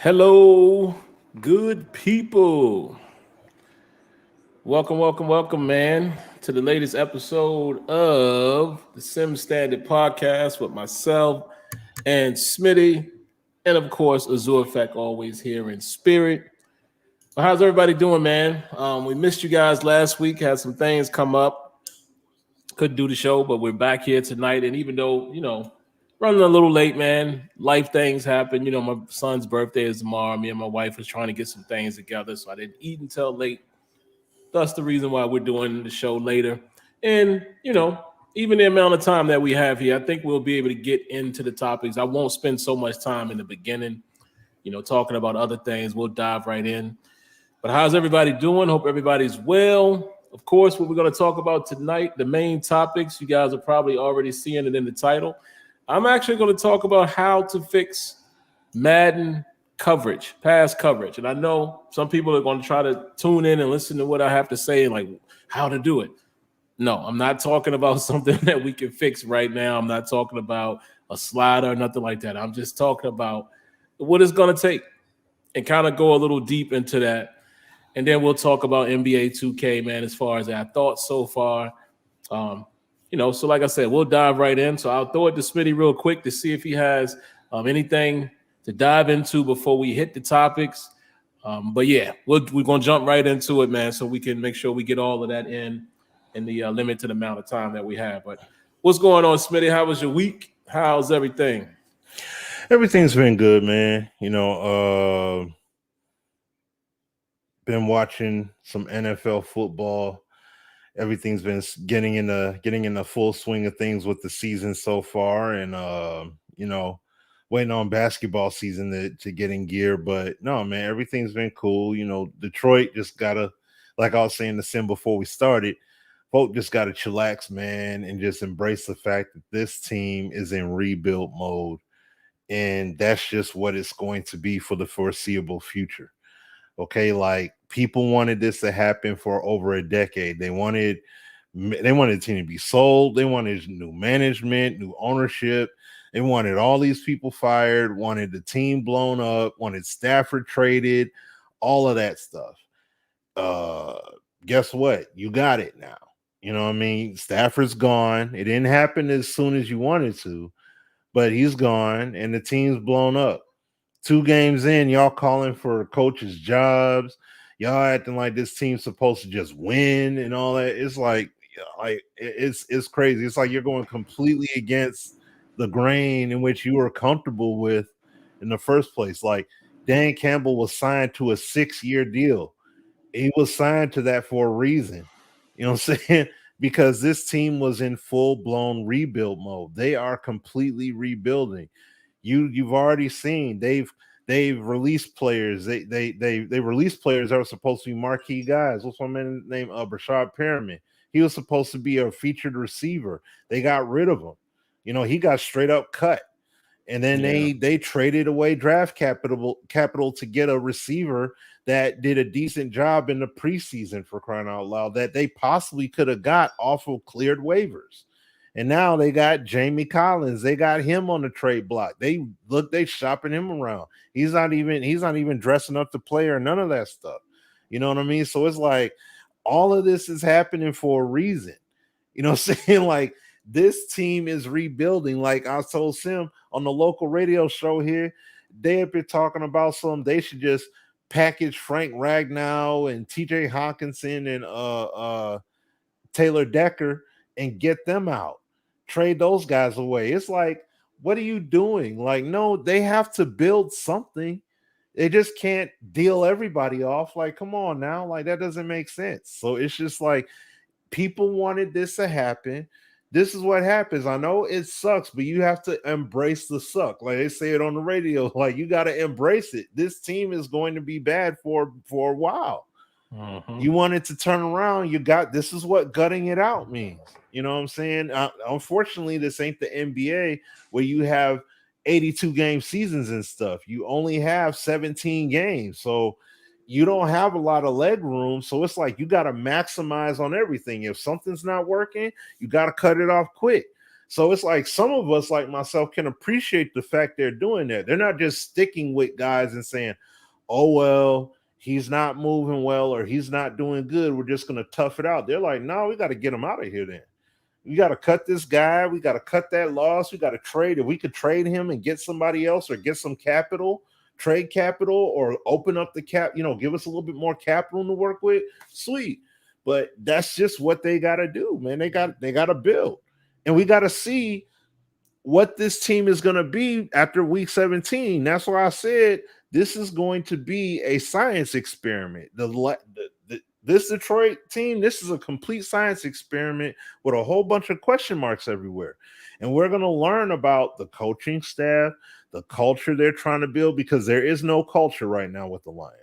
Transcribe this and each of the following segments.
Hello, good people. Welcome, man, to the latest episode of the Sim Standard Podcast with myself and Smitty, and of course, AzureEffect always here in spirit. Well, how's everybody doing, man? We missed you guys last week, had some things come up, couldn't do the show, but we're back here tonight. And even though, running a little late, man, life things happen. My son's birthday is tomorrow. Me and my wife was trying to get some things together, so I didn't eat until late. That's the reason why we're doing the show later. And, even the amount of time that we have here, I think we'll be able to get into the topics. I won't spend so much time in the beginning, talking about other things. We'll dive right in. But how's everybody doing? Hope everybody's well. Of course, what we're going to talk about tonight, the main topics, you guys are probably already seeing it in the title. I'm actually going to talk about how to fix Madden coverage, pass coverage. And I know some people are going to try to tune in and listen to what I have to say and like how to do it. No, I'm not talking about something that we can fix right now. I'm not talking about a slider or nothing like that. I'm just talking about what it's going to take and kind of go a little deep into that. And then we'll talk about NBA 2K, man, as far as our thoughts so far. So like I said, we'll dive right in. So I'll throw it to Smitty real quick to see if he has anything to dive into before we hit the topics. But yeah, we're going to jump right into it, man, so we can make sure we get all of that in the limited amount of time that we have. But what's going on, Smitty? How was your week? How's everything? Everything's been good, man. Been watching some NFL football. Everything's been getting in the full swing of things with the season so far, and waiting on basketball season to get in gear. But no, man, everything's been cool. Detroit just gotta, like I was saying to Sim before we started, folk just gotta chillax, man, and just embrace the fact that this team is in rebuild mode, and that's just what it's going to be for the foreseeable future. Okay, like people wanted this to happen for over a decade. They wanted the team to be sold. They wanted new management, new ownership. They wanted all these people fired, wanted the team blown up, wanted Stafford traded, all of that stuff. Guess what? You got it now. You know what I mean? Stafford's gone. It didn't happen as soon as you wanted to, but he's gone and the team's blown up. 2 games in, y'all calling for coaches' jobs. Y'all acting like this team's supposed to just win and all that. It's like it's crazy. It's like you're going completely against the grain in which you were comfortable with in the first place. Like Dan Campbell was signed to a 6-year deal. He was signed to that for a reason. You know what I'm saying? Because this team was in full-blown rebuild mode. They are completely rebuilding. You've already seen they've released players. They released players that were supposed to be marquee guys. What's my man's name? Brashad Perriman. He was supposed to be a featured receiver. They got rid of him. He got straight up cut. And then they traded away draft capital to get a receiver that did a decent job in the preseason, for crying out loud, that they possibly could have got off of cleared waivers. And now they got Jamie Collins. They got him on the trade block. They shopping him around. He's not even dressing up to play or none of that stuff. You know what I mean? So it's like all of this is happening for a reason. You know what I'm saying? Like this team is rebuilding. Like I told Sim on the local radio show here, they have been talking about they should just package Frank Ragnow and TJ Hawkinson and Taylor Decker and get them out. Trade those guys away. It's like, what are you doing? Like, no, they have to build something. They just can't deal everybody off. Like, come on now. Like, that doesn't make sense. So it's just like people wanted this to happen. This is what happens. I know it sucks, but you have to embrace the suck. Like they say it on the radio. Like, you got to embrace it. This team is going to be bad for a while. Mm-hmm. You want it to turn around. This is what gutting it out means. You know what I'm saying? Unfortunately, this ain't the NBA where you have 82 game seasons and stuff. You only have 17 games. So you don't have a lot of leg room. So it's like you got to maximize on everything. If something's not working, you got to cut it off quick. So it's like some of us, like myself, can appreciate the fact they're doing that. They're not just sticking with guys and saying, oh, well, he's not moving well or he's not doing good. We're just going to tough it out. They're like, no, we got to get him out of here then. We got to cut this guy. We got to cut that loss. We got to trade. If we could trade him and get somebody else or get some capital, trade capital, or open up the cap, give us a little bit more capital to work with, sweet. But that's just what they got to do, man. They got to build. And we got to see what this team is going to be after week 17. That's why I said this is going to be a science experiment. This Detroit team, this is a complete science experiment with a whole bunch of question marks everywhere. And we're going to learn about the coaching staff, the culture they're trying to build, because there is no culture right now with the Lions.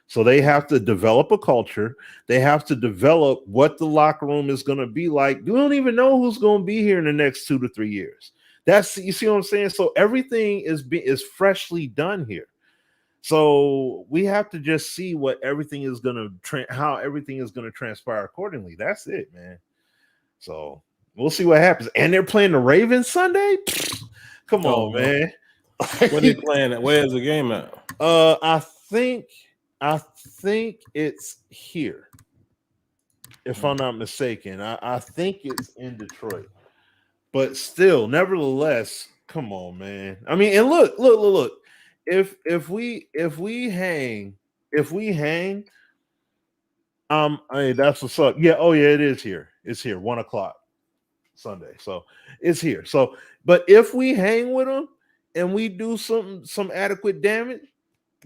So they have to develop a culture. They have to develop what the locker room is going to be like. We don't even know who's going to be here in the next 2 to 3 years. You see what I'm saying? So everything is freshly done here. So we have to just see what everything is going to how everything is going to transpire accordingly. That's it, man. So we'll see what happens. And they're playing the Ravens Sunday. Come on, man. When they playing it? Where's the game at? I think it's here, if I'm not mistaken. I think it's in Detroit, but still, nevertheless, come on, man. I mean, and look. If we hang, I mean, that's what's up. Yeah, oh yeah, it is here. It's here, 1:00 Sunday. So it's here. So, but if we hang with them and we do some adequate damage,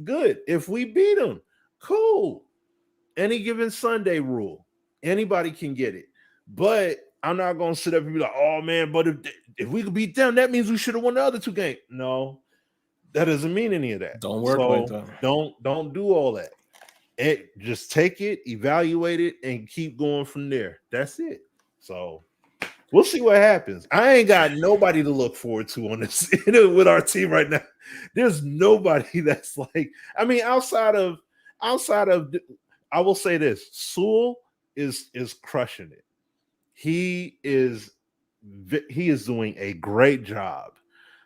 good. If we beat them, cool. Any given Sunday rule, anybody can get it. But I'm not gonna sit up and be like, oh man, but if we could beat them, that means we should have won the other 2 games. No. That doesn't mean any of that. Don't work like that. Don't do all that. Just take it, evaluate it, and keep going from there. That's it. So we'll see what happens. I ain't got nobody to look forward to on this with our team right now. There's nobody that's like, I mean, outside of, I will say this: Sewell is crushing it. He is doing a great job.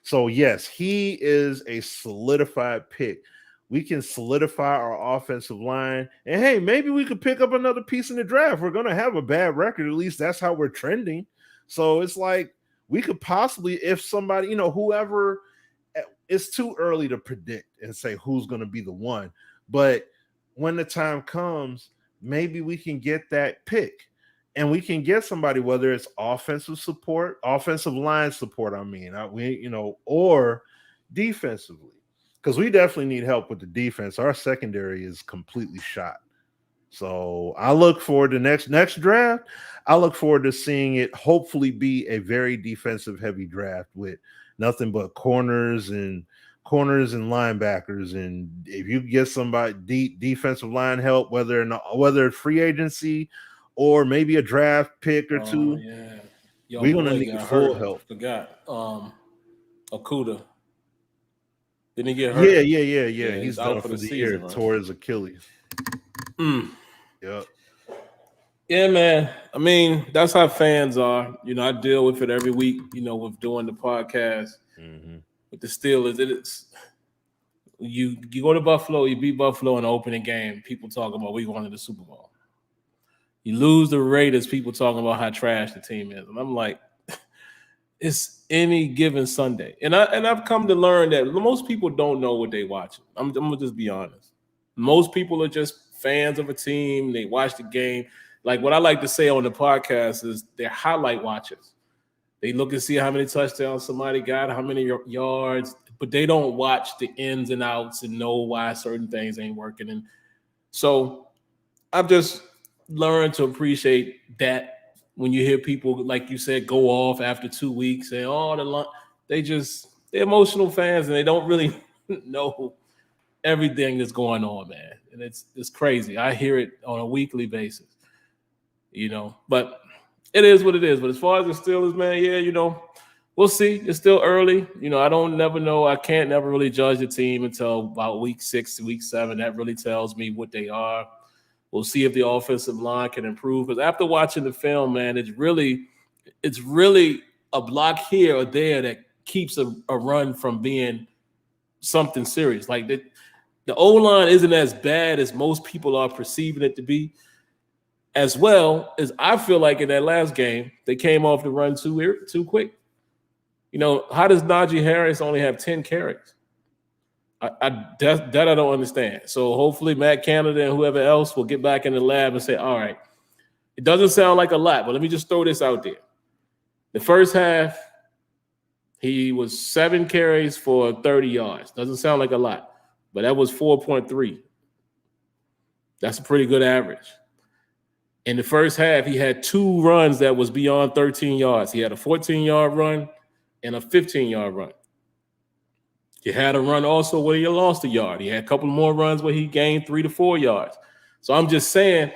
So, yes, he is a solidified pick. We can solidify our offensive line. And, hey, maybe we could pick up another piece in the draft. We're going to have a bad record. At least that's how we're trending. So, it's like we could possibly, if somebody, whoever, it's too early to predict and say who's going to be the one. But when the time comes, maybe we can get that pick. And we can get somebody, whether it's offensive line support, or defensively, because we definitely need help with the defense. Our secondary is completely shot. So I look forward to next draft. I look forward to seeing it hopefully be a very defensive heavy draft with nothing but corners and linebackers. And if you get somebody defensive line help, whether it's free agency or maybe a draft pick or 2. Yeah. We're gonna need full help. Forgot. Okuda. Didn't he get hurt? Yeah. He's done for the year. Right? Tore his Achilles. Yep. Yeah, man. I mean, that's how fans are. I deal with it every week, with doing the podcast. With the Steelers. It's you go to Buffalo, you beat Buffalo in the opening game. People talk about we going to the Super Bowl. You lose the Raiders, people talking about how trash the team is. And I'm like, it's any given Sunday. And I've come to learn that most people don't know what they watching. I'm going to just be honest. Most people are just fans of a team. They watch the game. Like what I like to say on the podcast is they're highlight watchers. They look and see how many touchdowns somebody got, how many yards, but they don't watch the ins and outs and know why certain things ain't working. And so I've just learned to appreciate that when you hear people, like you said, go off after 2 weeks and they're emotional fans and they don't really know everything that's going on, man. And it's crazy. I hear it on a weekly basis, but it is what it is. But as far as the Steelers, man, we'll see. It's still early. I don't never know. I can't never really judge the team until about week 6 to week 7. That really tells me what they are. We'll see if the offensive line can improve. Because after watching the film, man, it's really a block here or there that keeps a run from being something serious. Like the O-line isn't as bad as most people are perceiving it to be. As well as I feel like in that last game, they came off the run too quick. You know, how does Najee Harris only have 10 carries? That I don't understand. So hopefully Matt Canada and whoever else will get back in the lab and say, all right, it doesn't sound like a lot, but let me just throw this out there. The first half, he was 7 carries for 30 yards. Doesn't sound like a lot, but that was 4.3. That's a pretty good average. In the first half, he had 2 runs that was beyond 13 yards. He had a 14-yard run and a 15-yard run. He had a run also where he lost a yard. He had a couple more runs where he gained 3 to 4 yards. So I'm just saying,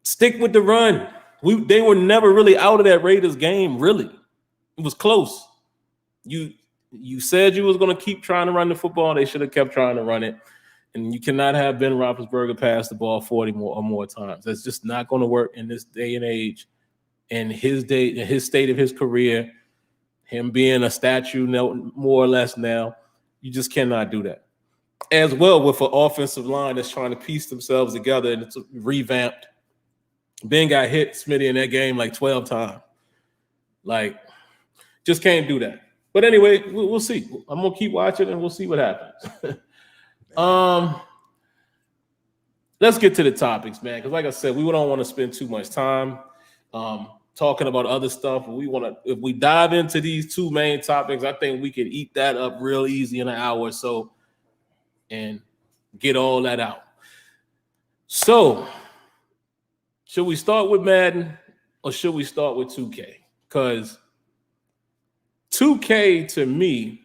stick with the run. They were never really out of that Raiders game, really. It was close. You said you was going to keep trying to run the football. They should have kept trying to run it. And you cannot have Ben Roethlisberger pass the ball 40 or more times. That's just not going to work in this day and age. And his state of his career, him being a statue more or less now, you just cannot do that. As well with an offensive line that's trying to piece themselves together and it's revamped. Ben got hit, Smitty, in that game like 12 times. Like, just can't do that. But anyway, we'll see. I'm going to keep watching and we'll see what happens. Let's get to the topics, man. Because like I said, we don't want to spend too much time talking about other stuff. If we dive into these 2 main topics, I think we could eat that up real easy in an hour or so and get all that out. So, should we start with Madden or should we start with 2K? Because 2K to me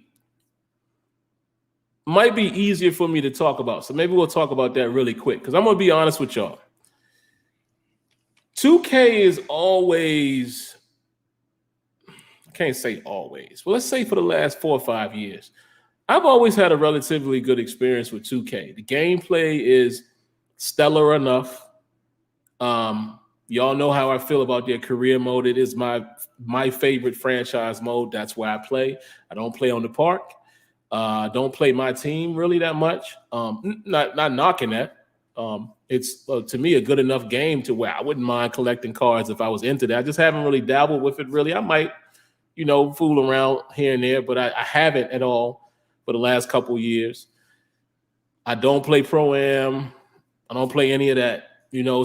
might be easier for me to talk about. So maybe we'll talk about that really quick because I'm going to be honest with y'all. 2K is always, I can't say always, but let's say for the last 4 or 5 years, I've always had a relatively good experience with 2K. The gameplay is stellar enough. Y'all know how I feel about their career mode. It is my favorite franchise mode. That's where I play. I don't play on the park. Don't play my team really that much. Not knocking that. It's to me a good enough game to where I wouldn't mind collecting cards if I was into that. I just haven't really dabbled with it really. I might, fool around here and there, but I haven't at all for the last couple years. I don't play Pro-Am. I don't play any of that,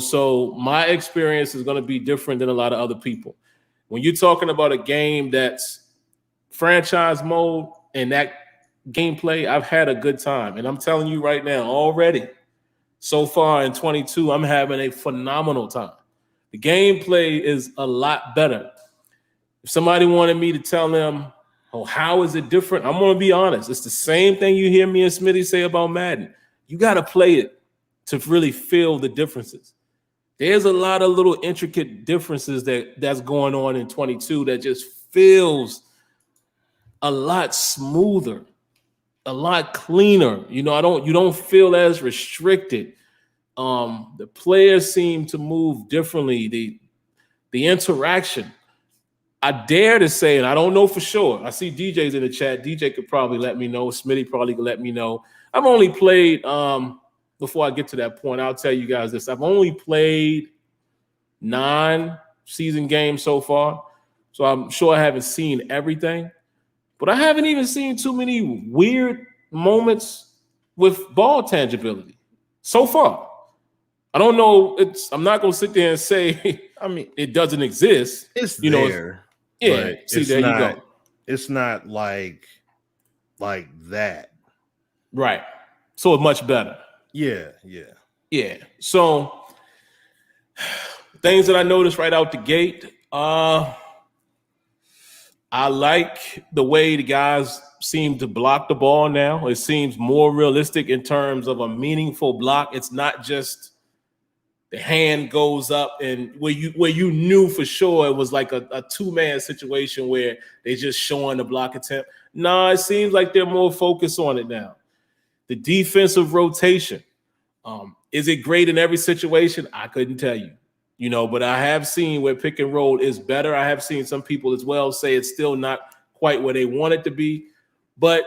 so my experience is going to be different than a lot of other people. When you're talking about a game that's franchise mode and that gameplay, I've had a good time. And I'm telling you right now, already, so far in 22, I'm having a phenomenal time. The gameplay is a lot better. If somebody wanted me to tell them, how is it different? I'm going to be honest. It's the same thing you hear me and Smitty say about Madden. You got to play it to really feel the differences. There's a lot of little intricate differences that's going on in 22 that just feels a lot smoother, a lot cleaner. You don't feel as restricted. The players seem to move differently. The interaction. I dare to say, and I don't know for sure. I see DJ's in the chat. DJ could probably let me know. Smitty probably could let me know. I've only played, before I get to that point, I'll tell you guys this. I've only played 9 season games so far. So I'm sure I haven't seen everything. But I haven't even seen too many weird moments with ball tangibility so far. I don't know. I'm not going to sit there and say, it doesn't exist. It's there. Yeah. See, there you go. It's not like that. Right. So it's much better. Yeah. So things that I noticed right out the gate. I like the way the guys seem to block the ball now. It seems more realistic in terms of a meaningful block. It's not just the hand goes up and where you knew for sure it was like a 2-man situation where they're just showing the block attempt. No, it seems like they're more focused on it now. The defensive rotation. Is it great in every situation? I couldn't tell you. you know, but I have seen where pick and roll is better. I have seen some people as well say it's still not quite where they want it to be, but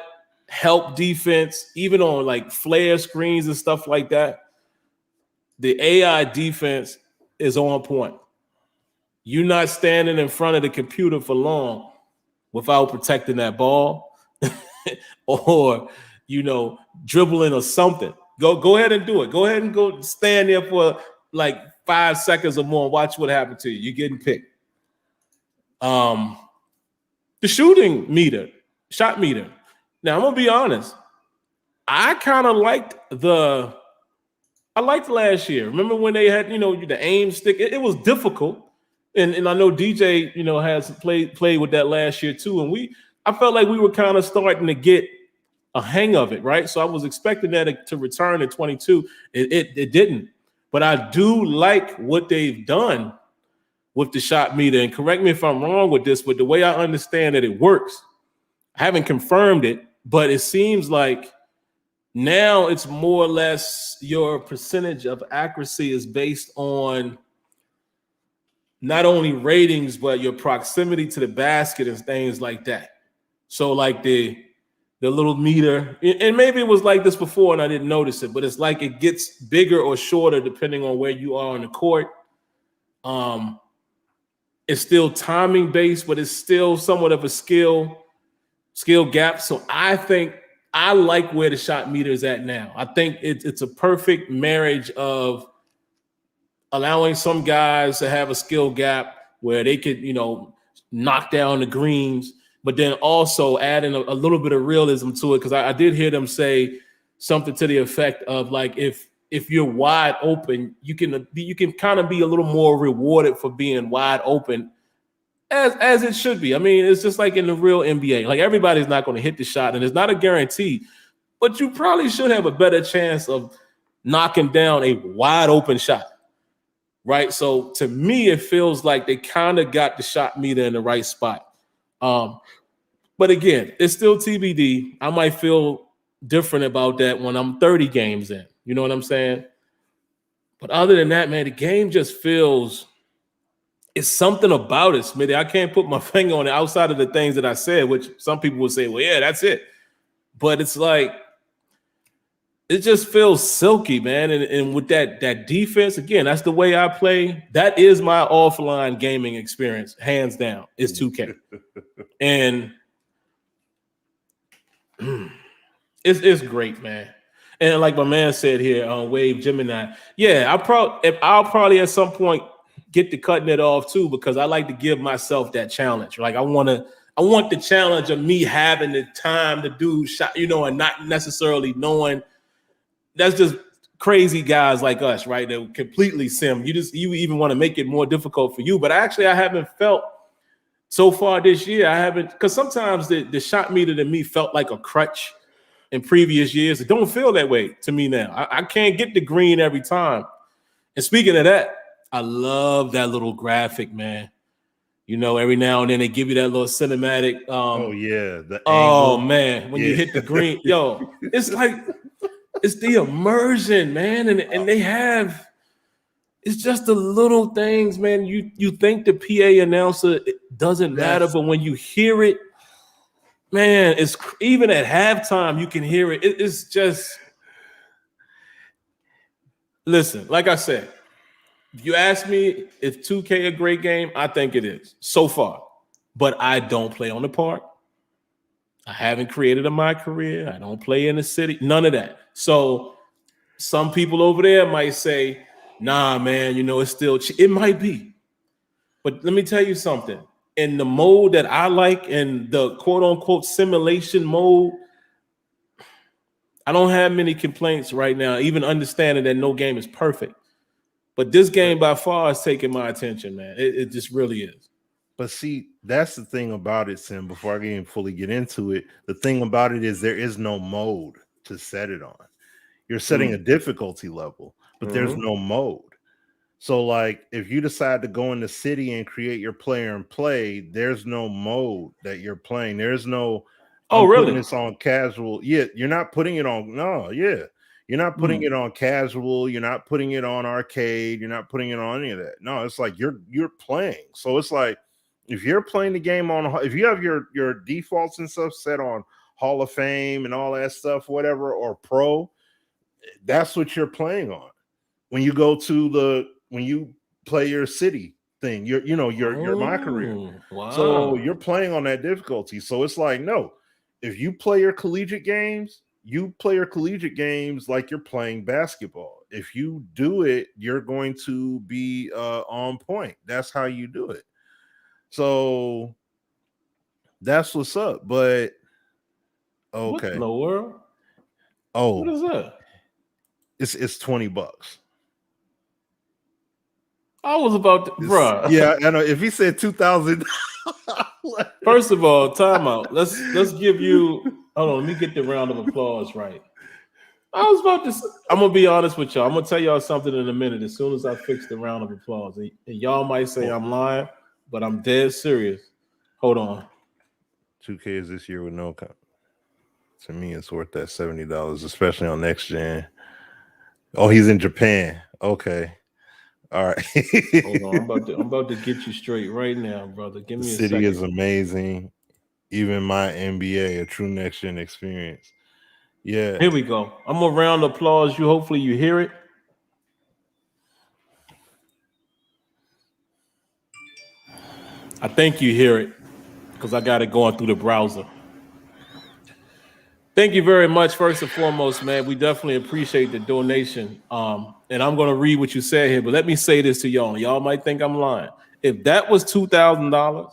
help defense, even on like flare screens and stuff like that, the AI defense is on point. You're not standing in front of the computer for long without protecting that ball or, you know, dribbling or something. Go ahead and do it. Go ahead and go stand there for like 5 seconds or more and watch what happened to you. You're getting picked. The shot meter. Now, I'm going to be honest. I kind of liked last year. Remember when they had, you know, the aim stick? It was difficult. And I know DJ, you know, has played with that last year too. And I felt like we were kind of starting to get a hang of it, right? So I was expecting that to return in 22. It didn't. But I do like what they've done with the shot meter. And correct me if I'm wrong with this, but the way I understand that it works, I haven't confirmed it, but it seems like now it's more or less your percentage of accuracy is based on not only ratings, but your proximity to the basket and things like that. So like the little meter, and maybe it was like this before and I didn't notice it, but it's like it gets bigger or shorter depending on where you are on the court. It's still timing based, but it's still somewhat of a skill gap. So I think I like where the shot meter is at now. I think it's a perfect marriage of allowing some guys to have a skill gap where they could, you know, knock down the greens, but then also adding a little bit of realism to it. Because I did hear them say something to the effect of like, if you're wide open, you can kind of be a little more rewarded for being wide open, as it should be. I mean, it's just like in the real NBA. Like everybody's not going to hit the shot, and it's not a guarantee, but you probably should have a better chance of knocking down a wide open shot. Right. So to me, it feels like they kind of got the shot meter in the right spot. But again, it's still TBD. I might feel different about that when I'm 30 games in. You know what I'm saying? But other than that, man, the game just feels it's something about it, Smitty. I can't put my finger on it outside of the things that I said, which some people would say, well, yeah, that's it. But it's like, it just feels silky, man. And with that defense, again, that's the way I play. That is my offline gaming experience, hands down, is 2K. And it's great, man. And like my man said here on Wave Gemini, yeah, I'll probably at some point get to cutting it off too, because I like to give myself that challenge. Like I want the challenge of me having the time to do shot, you know, and not necessarily knowing. That's just crazy guys like us, right? That completely sim. You even want to make it more difficult for you. But actually, I haven't felt so far this year. I haven't, because sometimes the shot meter to me felt like a crutch in previous years. It don't feel that way to me now. I can't get the green every time. And speaking of that, I love that little graphic, man. You know, every now and then they give you that little cinematic. Angle. Man, when you hit the green, yo, it's like. It's the immersion, man, and they have. It's just the little things, man. You think the PA announcer doesn't matter, but when you hear it, man, it's even at halftime you can hear it. It's just. Listen, like I said, if you ask me if 2K a great game, I think it is so far, but I don't play on the park. I haven't created in my career. I don't play in the city. None of that. So some people over there might say, nah, man, you know, it's still, it might be. But let me tell you something. In the mode that I like, in the quote unquote simulation mode, I don't have many complaints right now, even understanding that no game is perfect. But this game by far is taking my attention, man. It just really is. But see, that's the thing about it, Sim, before I can even fully get into it. The thing about it is there is no mode to set it on. You're setting a difficulty level, but there's no mode. So, like, if you decide to go in the city and create your player and play, there's no mode that you're playing. There's no, really? It's on casual. Yeah, you're not putting it on. No, yeah. You're not putting it on casual. You're not putting it on arcade. You're not putting it on any of that. No, it's like you're playing. So it's like if you're playing the game on, if you have your defaults and stuff set on Hall of Fame and all that stuff, whatever, or Pro, that's what you're playing on. When you go to when you play your city thing, your My Career. Wow. So you're playing on that difficulty. So it's like, no, if you play your collegiate games, you play your collegiate games like you're playing basketball. If you do it, you're going to be on point. That's how you do it. So that's what's up. But okay. What in the world? Oh, what is that? It's $20. I was about to, bruh. Yeah, I know. If he said 2,000, first of all, time out. Let's give you. Hold on, let me get the round of applause right. I was about to. I'm gonna be honest with y'all. I'm gonna tell y'all something in a minute. As soon as I fix the round of applause, and y'all might say I'm lying, but I'm dead serious. Hold on. 2K is this year with no count. To me, it's worth that $70, especially on next gen. Oh, he's in Japan. Okay. All right. Hold on. I'm about to get you straight right now, brother. Give me a second. The city is amazing. Even my NBA, a true next gen experience. Yeah. Here we go. I'm gonna round applause you. Hopefully you hear it. I think you hear it because I got it going through the browser. Thank you very much. First and foremost, man, we definitely appreciate the donation. And I'm going to read what you said here, but let me say this to y'all. Y'all might think I'm lying. If that was $2,000,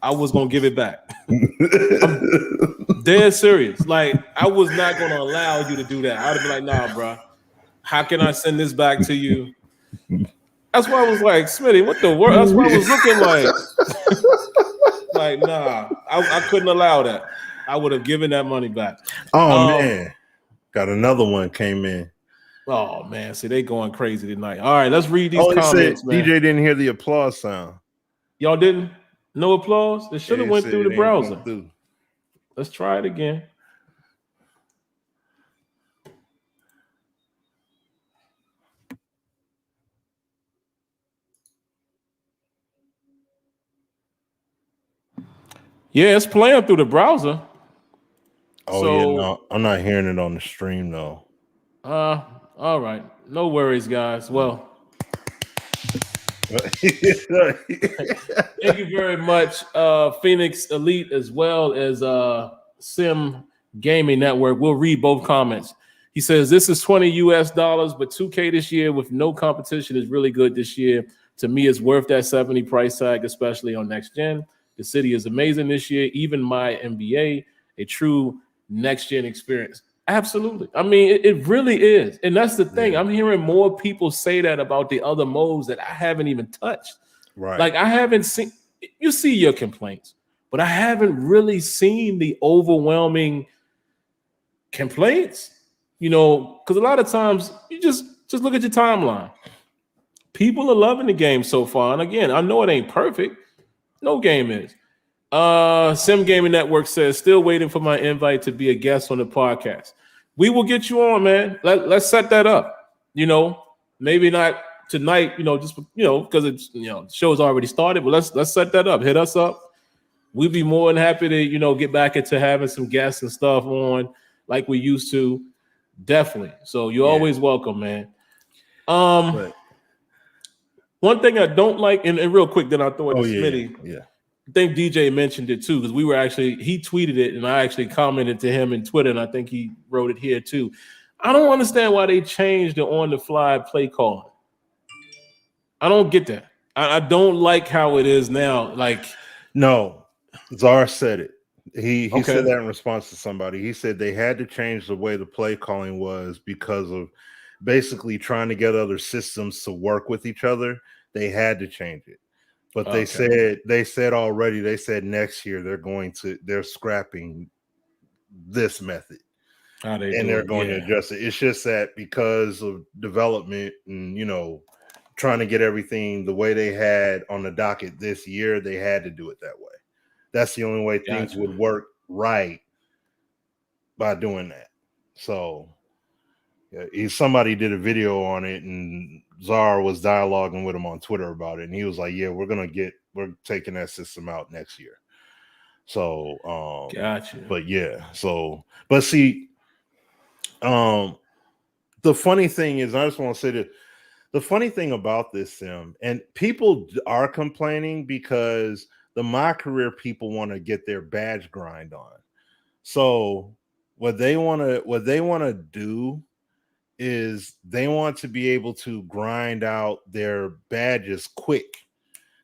I was going to give it back. I'm dead serious. Like, I was not going to allow you to do that. I would be like, nah, bro. How can I send this back to you? That's why I was like, Smitty, what the world? That's why I was looking like, nah, I couldn't allow that. I would have given that money back. Oh, man. Got another one came in. Oh, man. See, they going crazy tonight. All right, let's read these comments, man. DJ didn't hear the applause sound. Y'all didn't? No applause? It should have went through the browser. Let's try it again. Yeah, it's playing through the browser. Oh, so, yeah, no, I'm not hearing it on the stream, though. All right. No worries, guys. Well, thank you very much, Phoenix Elite, as well as Sim Gaming Network. We'll read both comments. He says, this is $20 US, but 2K this year with no competition is really good this year. To me, it's worth that 70 price tag, especially on next gen. The city is amazing this year. Even my NBA, a true next gen experience. Absolutely. I mean, it really is. And that's the thing. Yeah. I'm hearing more people say that about the other modes that I haven't even touched. Right. Like I haven't seen, you see your complaints, but I haven't really seen the overwhelming complaints, you know, because a lot of times you just look at your timeline. People are loving the game so far. And again, I know it ain't perfect. No game is. Sim Gaming Network says, still waiting for my invite to be a guest on the podcast. We will get you on, man. Let's set that up. You know, maybe not tonight, you know, just, you know, because it's, you know, the show's already started, but let's set that up. Hit us up. We'd be more than happy to, you know, get back into having some guests and stuff on like we used to. Definitely. So you're always welcome, man. One thing I don't like, and real quick, then I'll throw it to Smitty. Yeah. I think DJ mentioned it too, because he tweeted it and I actually commented to him in Twitter, and I think he wrote it here too. I don't understand why they changed the on-the-fly play calling. I don't get that. I don't like how it is now. Like, no, Czar said it. He said that in response to somebody. He said they had to change the way the play calling was because of basically trying to get other systems to work with each other. They had to change it. But they said next year they're scrapping this method. They're going to adjust it. It's just that because of development and, you know, trying to get everything the way they had on the docket this year, they had to do it that way. That's the only way things would work right by doing that. So Somebody did a video on it, and Czar was dialoguing with him on Twitter about it, and he was like, "Yeah, we're taking that system out next year." So, Gotcha. but yeah, but see, the funny thing is, I just want to say that the funny thing about this sim, and people are complaining because the My Career people want to get their badge grind on. So what they want to do is they want to be able to grind out their badges quick.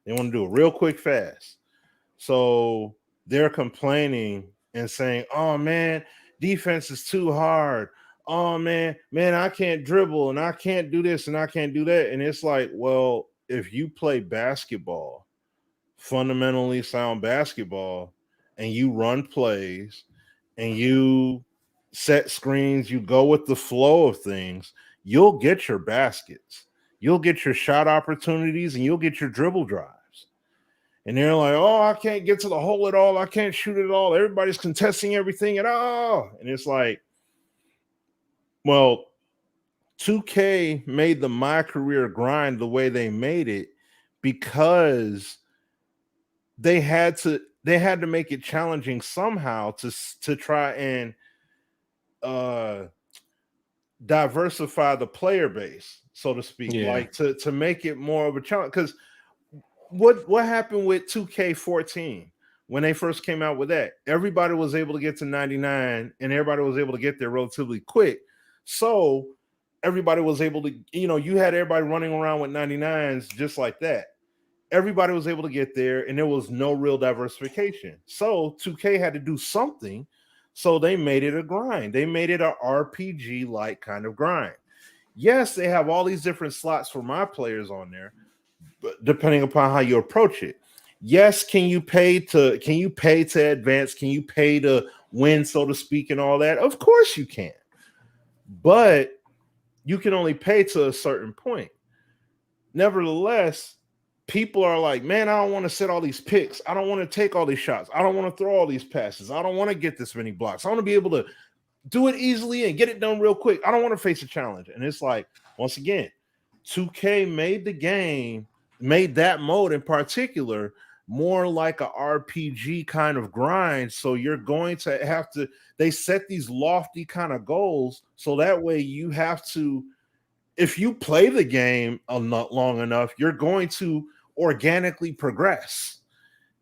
They want to do it real quick, fast. So they're complaining and saying, "Oh man, defense is too hard. Oh man, I can't dribble and I can't do this and I can't do that." And it's like, well, if you play basketball, fundamentally sound basketball, and you run plays and you set screens, you go with the flow of things, you'll get your baskets, you'll get your shot opportunities, and you'll get your dribble drives. And they're like, "Oh, I can't get to the hole at all. I can't shoot it at all. Everybody's contesting everything at all." And it's like, well, 2K made the My Career grind the way they made it because they had to make it challenging somehow to try and diversify the player base, so to speak, like to make it more of a challenge. Because what happened with 2K14 when they first came out with that? Everybody was able to get to 99 and everybody was able to get there relatively quick. So everybody was able to, you had everybody running around with 99s just like that. Everybody was able to get there and there was no real diversification. So 2K had to do something. So they made it a grind. They made it an RPG-like kind of grind. Yes, they have all these different slots for my players on there, but depending upon how you approach it. Yes, can you pay to advance? Can you pay to win, so to speak, and all that? Of course you can. But you can only pay to a certain point. Nevertheless, people are like, "Man, I don't want to set all these picks. I don't want to take all these shots. I don't want to throw all these passes. I don't want to get this many blocks. I want to be able to do it easily and get it done real quick. I don't want to face a challenge." And it's like, once again, 2K made the game, made that mode in particular more like a RPG kind of grind. So you're going to have to, they set these lofty kind of goals. So that way you have to, if you play the game long enough, you're going to organically progress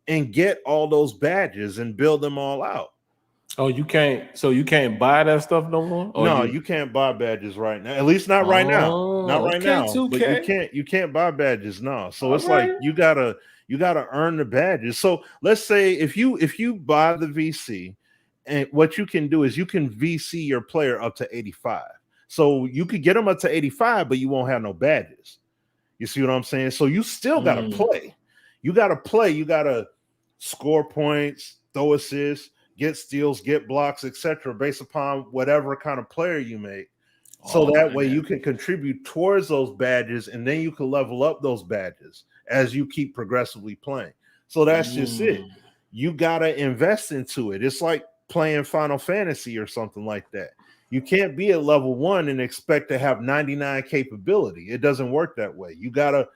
and get all those badges and build them all out. Oh, you can't buy that stuff no more? No, you can't buy badges right now. At least not right now. Not right now. 2K. But you can't buy badges now. So it's like you gotta earn the badges. So let's say if you buy the VC, and what you can do is you can VC your player up to 85. So you could get them up to 85, but you won't have no badges. You see what I'm saying? So you still gotta play. You gotta play. You gotta score points, throw assists, get steals, get blocks, etc., based upon whatever kind of player you make. So that way you can contribute towards those badges, and then you can level up those badges as you keep progressively playing. So that's just it. You gotta invest into it. It's like playing Final Fantasy or something like that. You can't be at level 1 and expect to have 99 capability. It doesn't work that way. You gotta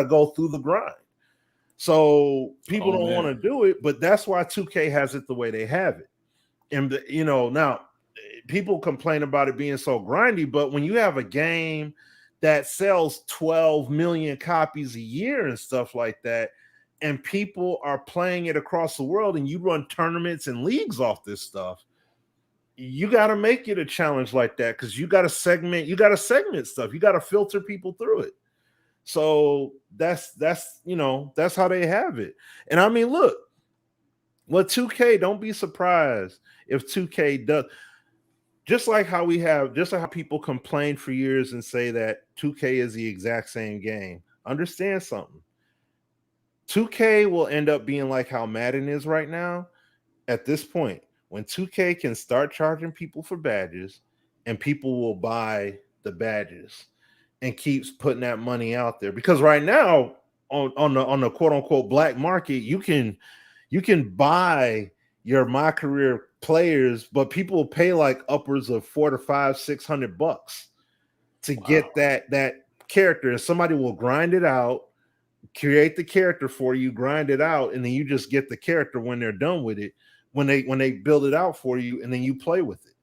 go through the grind. So people don't want to do it, but that's why 2K has it the way they have it. And now people complain about it being so grindy, but when you have a game that sells 12 million copies a year and stuff like that, and people are playing it across the world, and you run tournaments and leagues off this stuff, you got to make it a challenge like that, because you got to segment stuff. You got to filter people through it. So that's how they have it. And I mean, look, what 2K, don't be surprised if 2K does, just like how people complain for years and say that 2K is the exact same game. Understand something. 2K will end up being like how Madden is right now. At this point, when 2K can start charging people for badges, and people will buy the badges and keeps putting that money out there, because right now on the quote unquote black market, you can buy your My Career players, but people will pay like upwards of $400 to $500, $600 to get that character, and somebody will grind it out, create the character for you, grind it out, and then you just get the character when they're done with it, when they build it out for you, and then you play with it.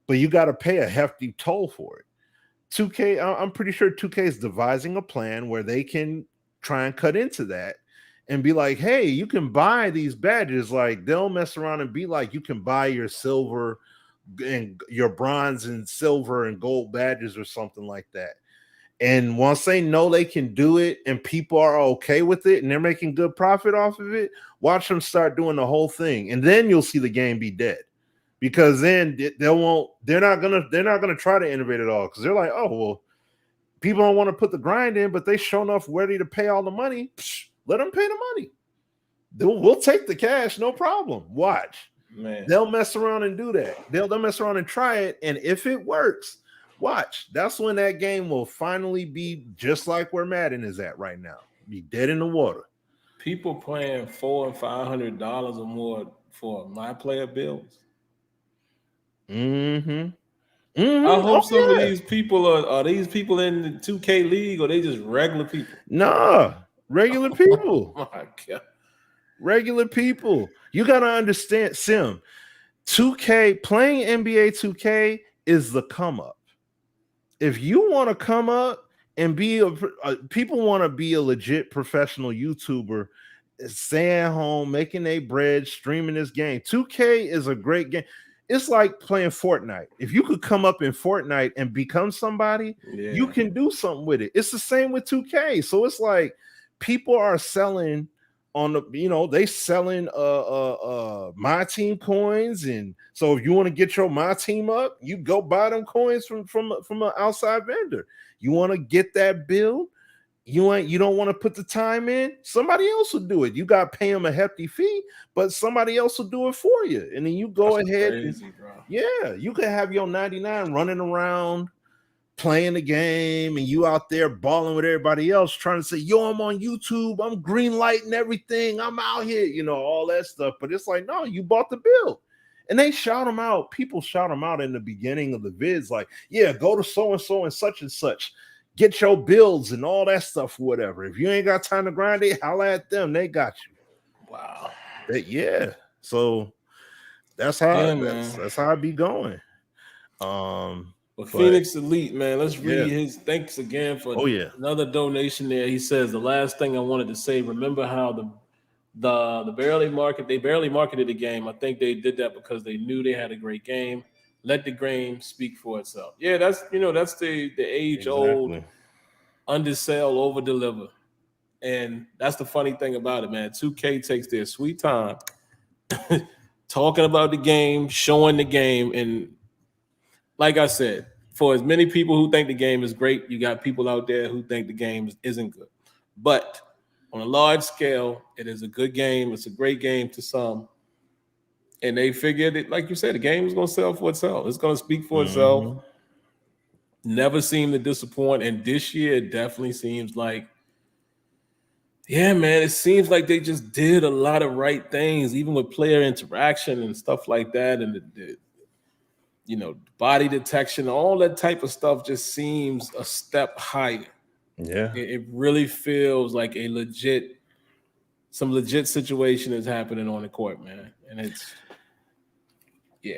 But you got to pay a hefty toll for it. 2K, I'm pretty sure 2K is devising a plan where they can try and cut into that and be like, hey, you can buy these badges. Like, they'll mess around and be like, you can buy your silver and your bronze and silver and gold badges or something like that. And once they know they can do it and people are okay with it and they're making good profit off of it, watch them start doing the whole thing. And then you'll see the game be dead. Because then they're not gonna try to innovate at all, because they're like, oh well, people don't want to put the grind in, but they show enough ready to pay all the money. Let them pay the money. We'll take the cash, no problem. Watch, man. They'll mess around and do that. They'll mess around and try it, and if it works, watch. That's when that game will finally be just like where Madden is at right now. Be dead in the water. People paying $400 and $500 or more for my player builds. Mm-hmm. I hope some of these people are these people in the 2K league, or they just regular people? Nah, regular people. Oh my God. Regular people. You got to understand, Sim. 2K, playing NBA 2K is the come up. If you want to come up and be people want to be a legit professional YouTuber, staying at home, making their bread, streaming this game. 2K is a great game. It's like playing Fortnite. If you could come up in Fortnite and become somebody, you can do something with it. It's the same with 2K. So it's like people are selling on the, they selling my team coins. And so if you want to get your my team up, you go buy them coins from an outside vendor. You want to get that build, you don't want to put the time in, somebody else will do it. You got to pay them a hefty fee, but somebody else will do it for you. And then you go ahead. Crazy, you could have your 99 running around playing the game, and you out there balling with everybody else trying to say, yo, I'm on YouTube, I'm green lighting everything, I'm out here, all that stuff. But it's like, no, you bought the build. And they shout them out. People shout them out in the beginning of the vids, like, yeah, go to so-and-so and such, get your builds and all that stuff, whatever. If you ain't got time to grind it, holla at them. They got you. Wow. So that's how that's how I be going. Phoenix Elite, man. Let's read his thanks again for another donation there. He says, the last thing I wanted to say, remember how they barely marketed the game. I think they did that because they knew they had a great game. Let the game speak for itself. Yeah, that's the age-old undersell, over-deliver. And that's the funny thing about it, man. 2K takes their sweet time talking about the game, showing the game. And like I said, for as many people who think the game is great, you got people out there who think the game isn't good. But on a large scale, it is a good game. It's a great game to some. And they figured it, like you said, the game is going to sell for itself. It's going to speak for itself. Never seemed to disappoint. And this year, it definitely seems like, yeah, man, it seems like they just did a lot of right things, even with player interaction and stuff like that. And the body detection, all that type of stuff just seems a step higher. Yeah. It really feels like some legit situation is happening on the court, man. And it's,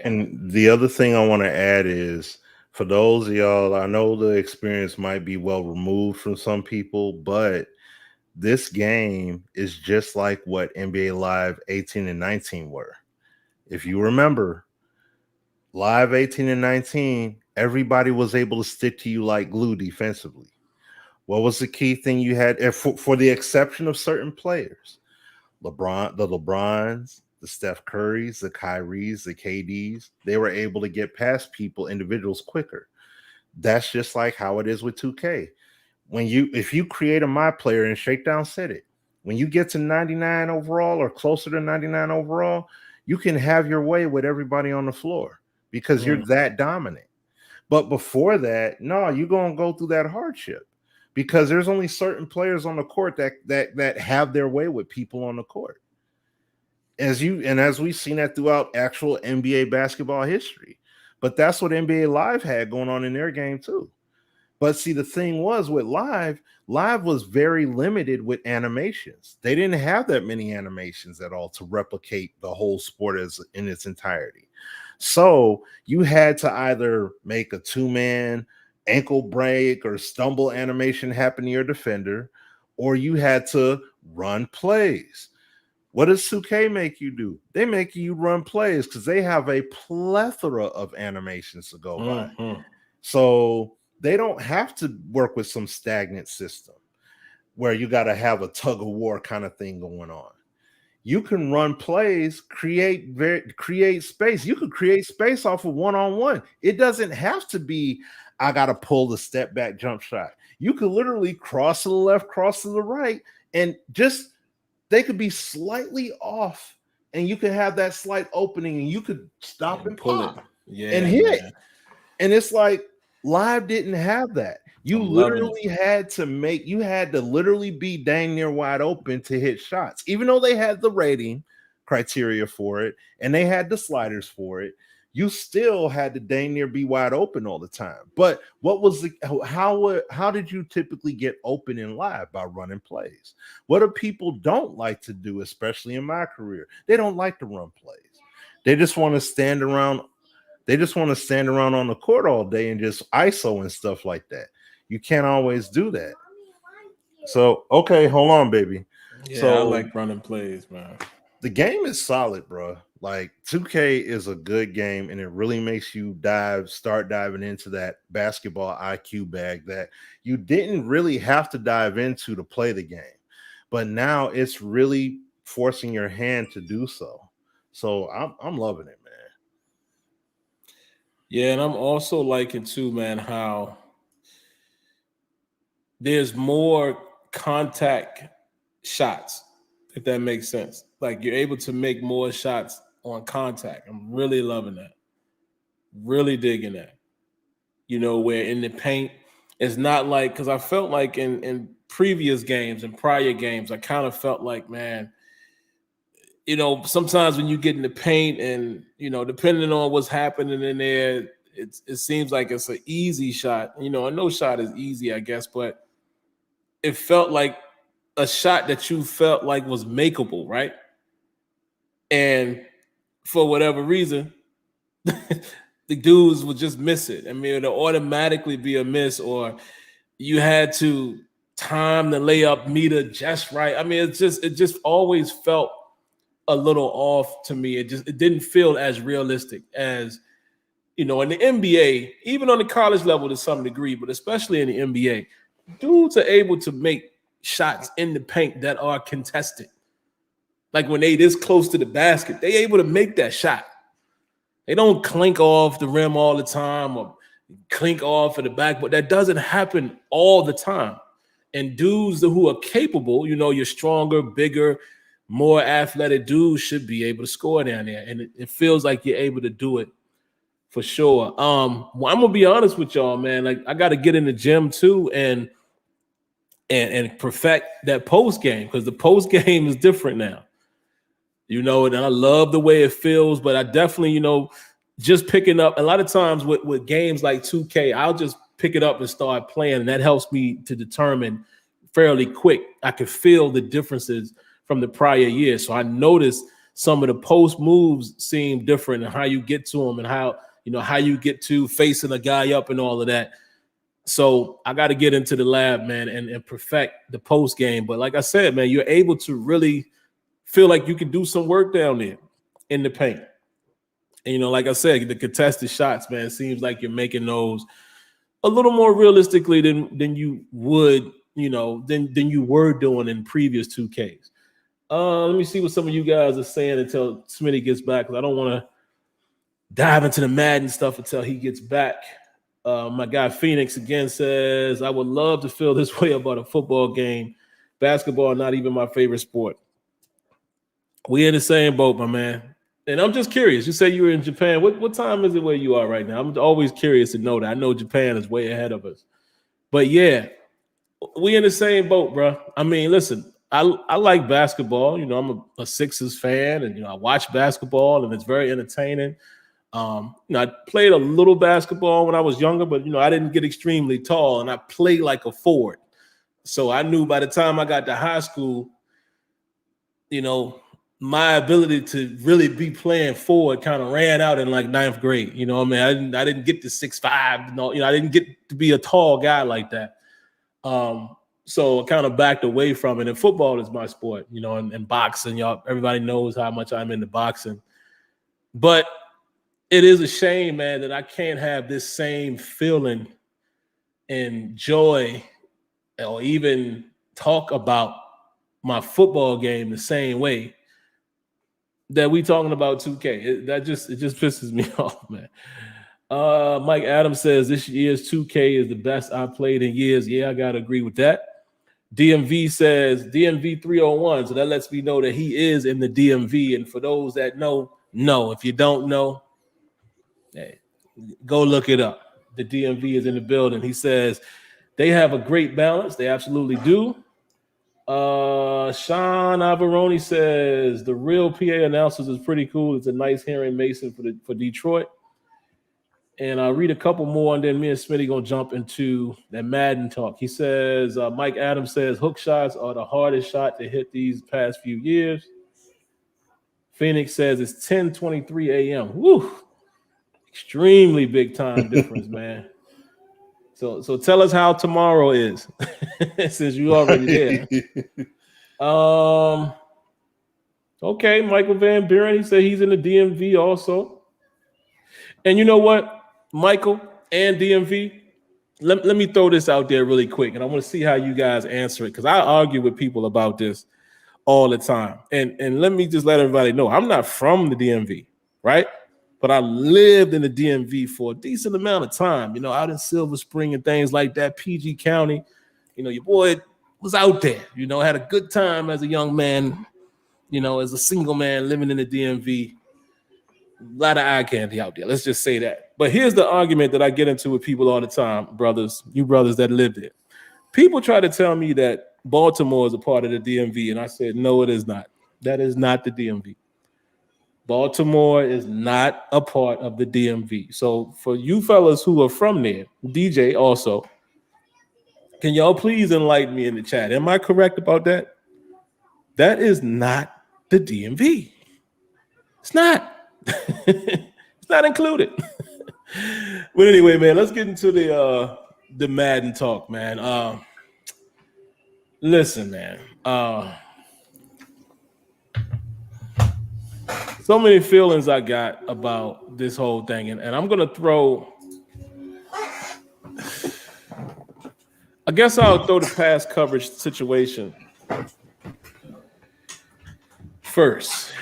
And the other thing I want to add is, for those of y'all, I know the experience might be well removed from some people, but this game is just like what NBA Live 18 and 19 were. If you remember, Live 18 and 19, everybody was able to stick to you like glue defensively. What was the key thing you had, for the exception of certain players? The LeBrons, the Steph Currys, the Kyries, the KDs, they were able to get past individuals quicker. That's just like how it is with 2K. If you create a my player, and Shakedown said it, when you get to 99 overall or closer to 99 overall, you can have your way with everybody on the floor because you're that dominant. But before that, no, you're going to go through that hardship because there's only certain players on the court that have their way with people on the court. As we've seen that throughout actual NBA basketball history. But that's what NBA Live had going on in their game too. But see, the thing was with live was very limited with animations. They didn't have that many animations at all to replicate the whole sport as in its entirety. So you had to either make a 2-man ankle break or stumble animation happen to your defender, or you had to run plays. What does 2K make you do? They make you run plays because they have a plethora of animations to go by. So they don't have to work with some stagnant system where you got to have a tug of war kind of thing going on. You can run plays, create space. You could create space off of one-on-one. It doesn't have to be, I got to pull the step back jump shot. You could literally cross to the left, cross to the right, and just they could be slightly off, and you could have that slight opening, and you could stop and pull pop it, and hit. And it's like live didn't have that. You literally had to literally be dang near wide open to hit shots, even though they had the rating criteria for it and they had the sliders for it. You still had to dang near be wide open all the time. But what was how did you typically get open in live? By running plays. What do people don't like to do, especially in my career? They don't like to run plays. They just want to stand around. They just want to stand around on the court all day and just ISO and stuff like that. You can't always do that. So, okay, hold on, baby. Yeah, so, I like running plays, man. The game is solid, bro. Like 2K is a good game, and it really makes you start diving into that basketball IQ bag that you didn't really have to dive into to play the game. But now it's really forcing your hand to do so. So I'm loving it, man. Yeah, and I'm also liking too, man, how there's more contact shots, if that makes sense. Like you're able to make more shots on contact. I'm really loving that. Really digging that. You know, where in the paint, it's not like, because I felt like in previous games and prior games, I kind of felt like, man, you know, sometimes when you get in the paint and, you know, depending on what's happening in there, it seems like it's an easy shot. You know, no shot is easy, I guess, but it felt like a shot that you felt like was makeable, right? And for whatever reason, the dudes would just miss it. I mean, it would automatically be a miss, or you had to time the layup meter just right. I mean, it just always felt a little off to me. It didn't feel as realistic as, you know, in the NBA, even on the college level to some degree, but especially in the NBA, dudes are able to make shots in the paint that are contested. Like when they this close to the basket, they able to make that shot. They don't clink off the rim all the time or clink off at the back, but that doesn't happen all the time. And dudes who are capable, you know, you're stronger, bigger, more athletic dudes should be able to score down there. And it feels like you're able to do it for sure. Well, I'm gonna be honest with y'all, man. Like I got to get in the gym too and perfect that post game, because the post game is different now. You know, and I love the way it feels, but I definitely, you know, just picking up a lot of times with games like 2K, I'll just pick it up and start playing, and that helps me to determine fairly quick. I can feel the differences from the prior year, so I noticed some of the post moves seem different, and how you get to them, and how you get to facing a guy up and all of that. So I got to get into the lab, man, and perfect the post game. But like I said, man, you're able to really feel like you can do some work down there in the paint. And, you know, like I said, the contested shots, man, it seems like you're making those a little more realistically than you would, you know, than you were doing in previous 2Ks. Let me see what some of you guys are saying until Smitty gets back, because I don't want to dive into the Madden stuff until he gets back. My guy Phoenix again says, I would love to feel this way about a football game. Basketball, not even my favorite sport. We in the same boat, my man. And I'm just curious. You say you were in Japan. What time is it where you are right now? I'm always curious to know that. I know Japan is way ahead of us. But yeah, we in the same boat, bro. I mean, listen, I like basketball. You know, I'm a Sixers fan, and, you know, I watch basketball, and it's very entertaining. I played a little basketball when I was younger, but I didn't get extremely tall, and I played like a forward. So I knew by the time I got to high school, my ability to really be playing forward kind of ran out in like ninth grade. I didn't get to 6'5". I didn't get to be a tall guy like that. So I kind of backed away from it. And football is my sport, and boxing. Everybody knows how much I'm into boxing. But it is a shame, man, that I can't have this same feeling and joy or even talk about my football game the same way that we talking about 2K. It just pisses me off, man. Mike Adams says this year's 2K is the best I've played in years. Yeah, I gotta agree with that. DMV says DMV 301, so that lets me know that he is in the DMV. And for those that know, if you don't know, hey, go look it up. The DMV is in the building. He says they have a great balance. They absolutely do. Sean Averoni says the real PA announcers is pretty cool. It's a nice hearing Mason for Detroit. And I'll read a couple more, and then me and Smitty gonna jump into that Madden talk. He says Mike Adams says hook shots are the hardest shot to hit these past few years. Phoenix says it's 10:23 a.m. Woo! Extremely big time difference, man. So tell us how tomorrow is, since you already there. Okay, Michael Van Buren, he said he's in the DMV also. And you know what, Michael and DMV, let me throw this out there really quick, and I want to see how you guys answer it, because I argue with people about this all the time. And let me just let everybody know, I'm not from the DMV, right? But I lived in the DMV for a decent amount of time, out in Silver Spring and things like that, PG County. Your boy was out there, had a good time as a young man, as a single man living in the DMV. A lot of eye candy out there. Let's just say that. But here's the argument that I get into with people all the time, you brothers that live there. People try to tell me that Baltimore is a part of the DMV, and I said, no, it is not. That is not the DMV. Baltimore is not a part of the DMV. So for you fellas who are from there, DJ also, can y'all please enlighten me in the chat? Am I correct about that? That is not the DMV. It's not. It's not included. But anyway, man, let's get into the Madden talk, man. Listen, man. So many feelings I got about this whole thing, and I'm gonna throw. I guess I'll throw the pass coverage situation first.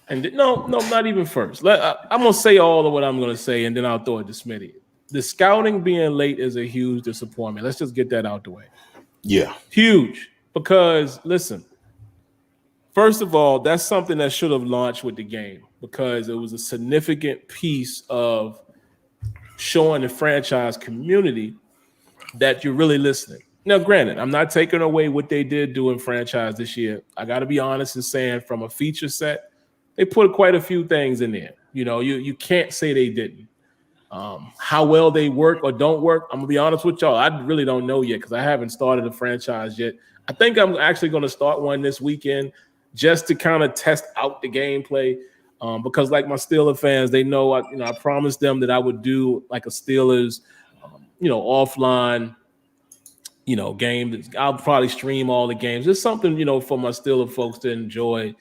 And no, not even first. I'm gonna say all of what I'm gonna say, and then I'll throw it to Smitty. The scouting being late is a huge disappointment. Let's just get that out the way. Yeah, huge. Because listen, first of all, that's something that should have launched with the game, because it was a significant piece of showing the franchise community that you're really listening. Now, granted, I'm not taking away what they did do in franchise this year. I got to be honest in saying, from a feature set, they put quite a few things in there. You can't say they didn't. How well they work or don't work, I'm gonna be honest with y'all, I really don't know yet, because I haven't started a franchise yet. I think I'm actually going to start one this weekend just to kind of test out the gameplay, because like my Steelers fans, they know I promised them that I would do like a Steelers offline game. I'll probably stream all the games. It's something for my Steelers folks to enjoy,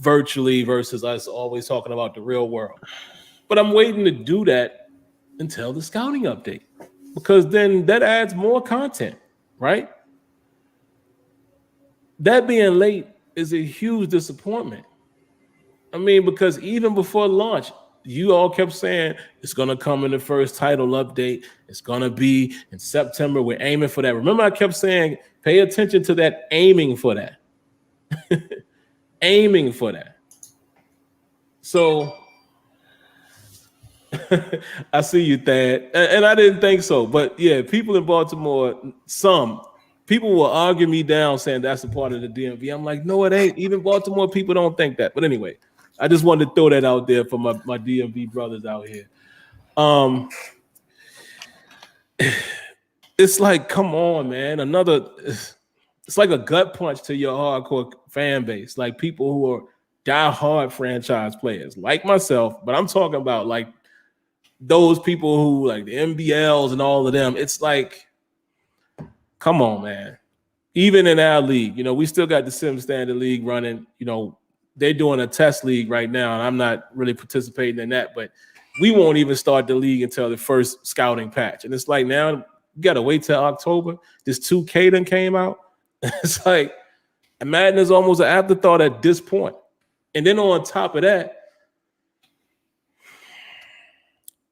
virtually, versus us always talking about the real world. But I'm waiting to do that until the scouting update, because then that adds more content, right? That being late is a huge disappointment. I mean, because even before launch, you all kept saying it's going to come in the first title update. It's going to be in September. We're aiming for that. Remember, I kept saying, pay attention to that, aiming for that. Aiming for that. So I see you, Thad. And I didn't think so. But yeah, people in Baltimore, some people will argue me down saying that's a part of the DMV. I'm like, no, it ain't. Even Baltimore people don't think that. But anyway, I just wanted to throw that out there for my DMV brothers out here. It's like, come on, man. It's like a gut punch to your hardcore fan base, like people who are diehard franchise players, like myself. But I'm talking about like those people who like the NBLs and all of them. It's like, come on, man. Even in our league, we still got the Sim Standard League running. They're doing a test league right now, and I'm not really participating in that, but we won't even start the league until the first scouting patch. And it's like, now you got to wait till October. This 2K done came out. It's like, Madden is almost an afterthought at this point. And then on top of that,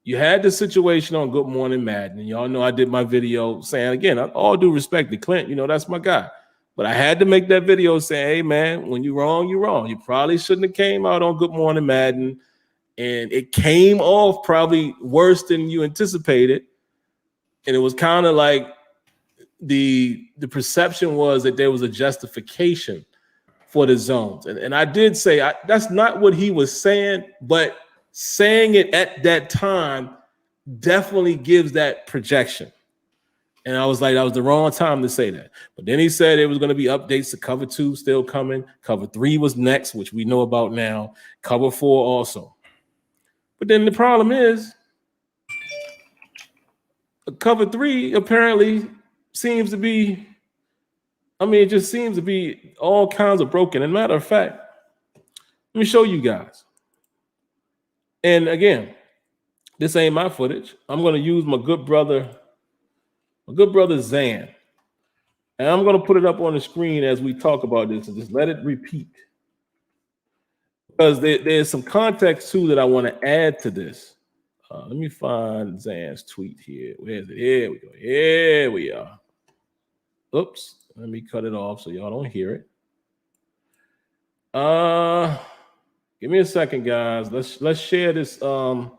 you had the situation on Good Morning Madden. And y'all know I did my video saying, again, all due respect to Clint, that's my guy. But I had to make that video saying, hey, man, when you're wrong, you're wrong. You probably shouldn't have came out on Good Morning Madden. And it came off probably worse than you anticipated. And it was kind of like the perception was that there was a justification for the zones. And I did say that's not what he was saying, but saying it at that time definitely gives that projection. And I was like, that was the wrong time to say that. But then he said it was going to be updates to Cover 2 still coming. Cover 3 was next, which we know about now. Cover 4 also. But then the problem is Cover 3 apparently seems to be, it just seems to be all kinds of broken. And matter of fact, let me show you guys. And again, this ain't my footage. I'm going to use my good brother Zan. And I'm going to put it up on the screen as we talk about this and just let it repeat. Because there's some context too that I want to add to this. Let me find Zan's tweet here. Where is it? Here we go. Here we are. Oops. Let me cut it off so y'all don't hear it. Give me a second, guys. Let's share this. Where's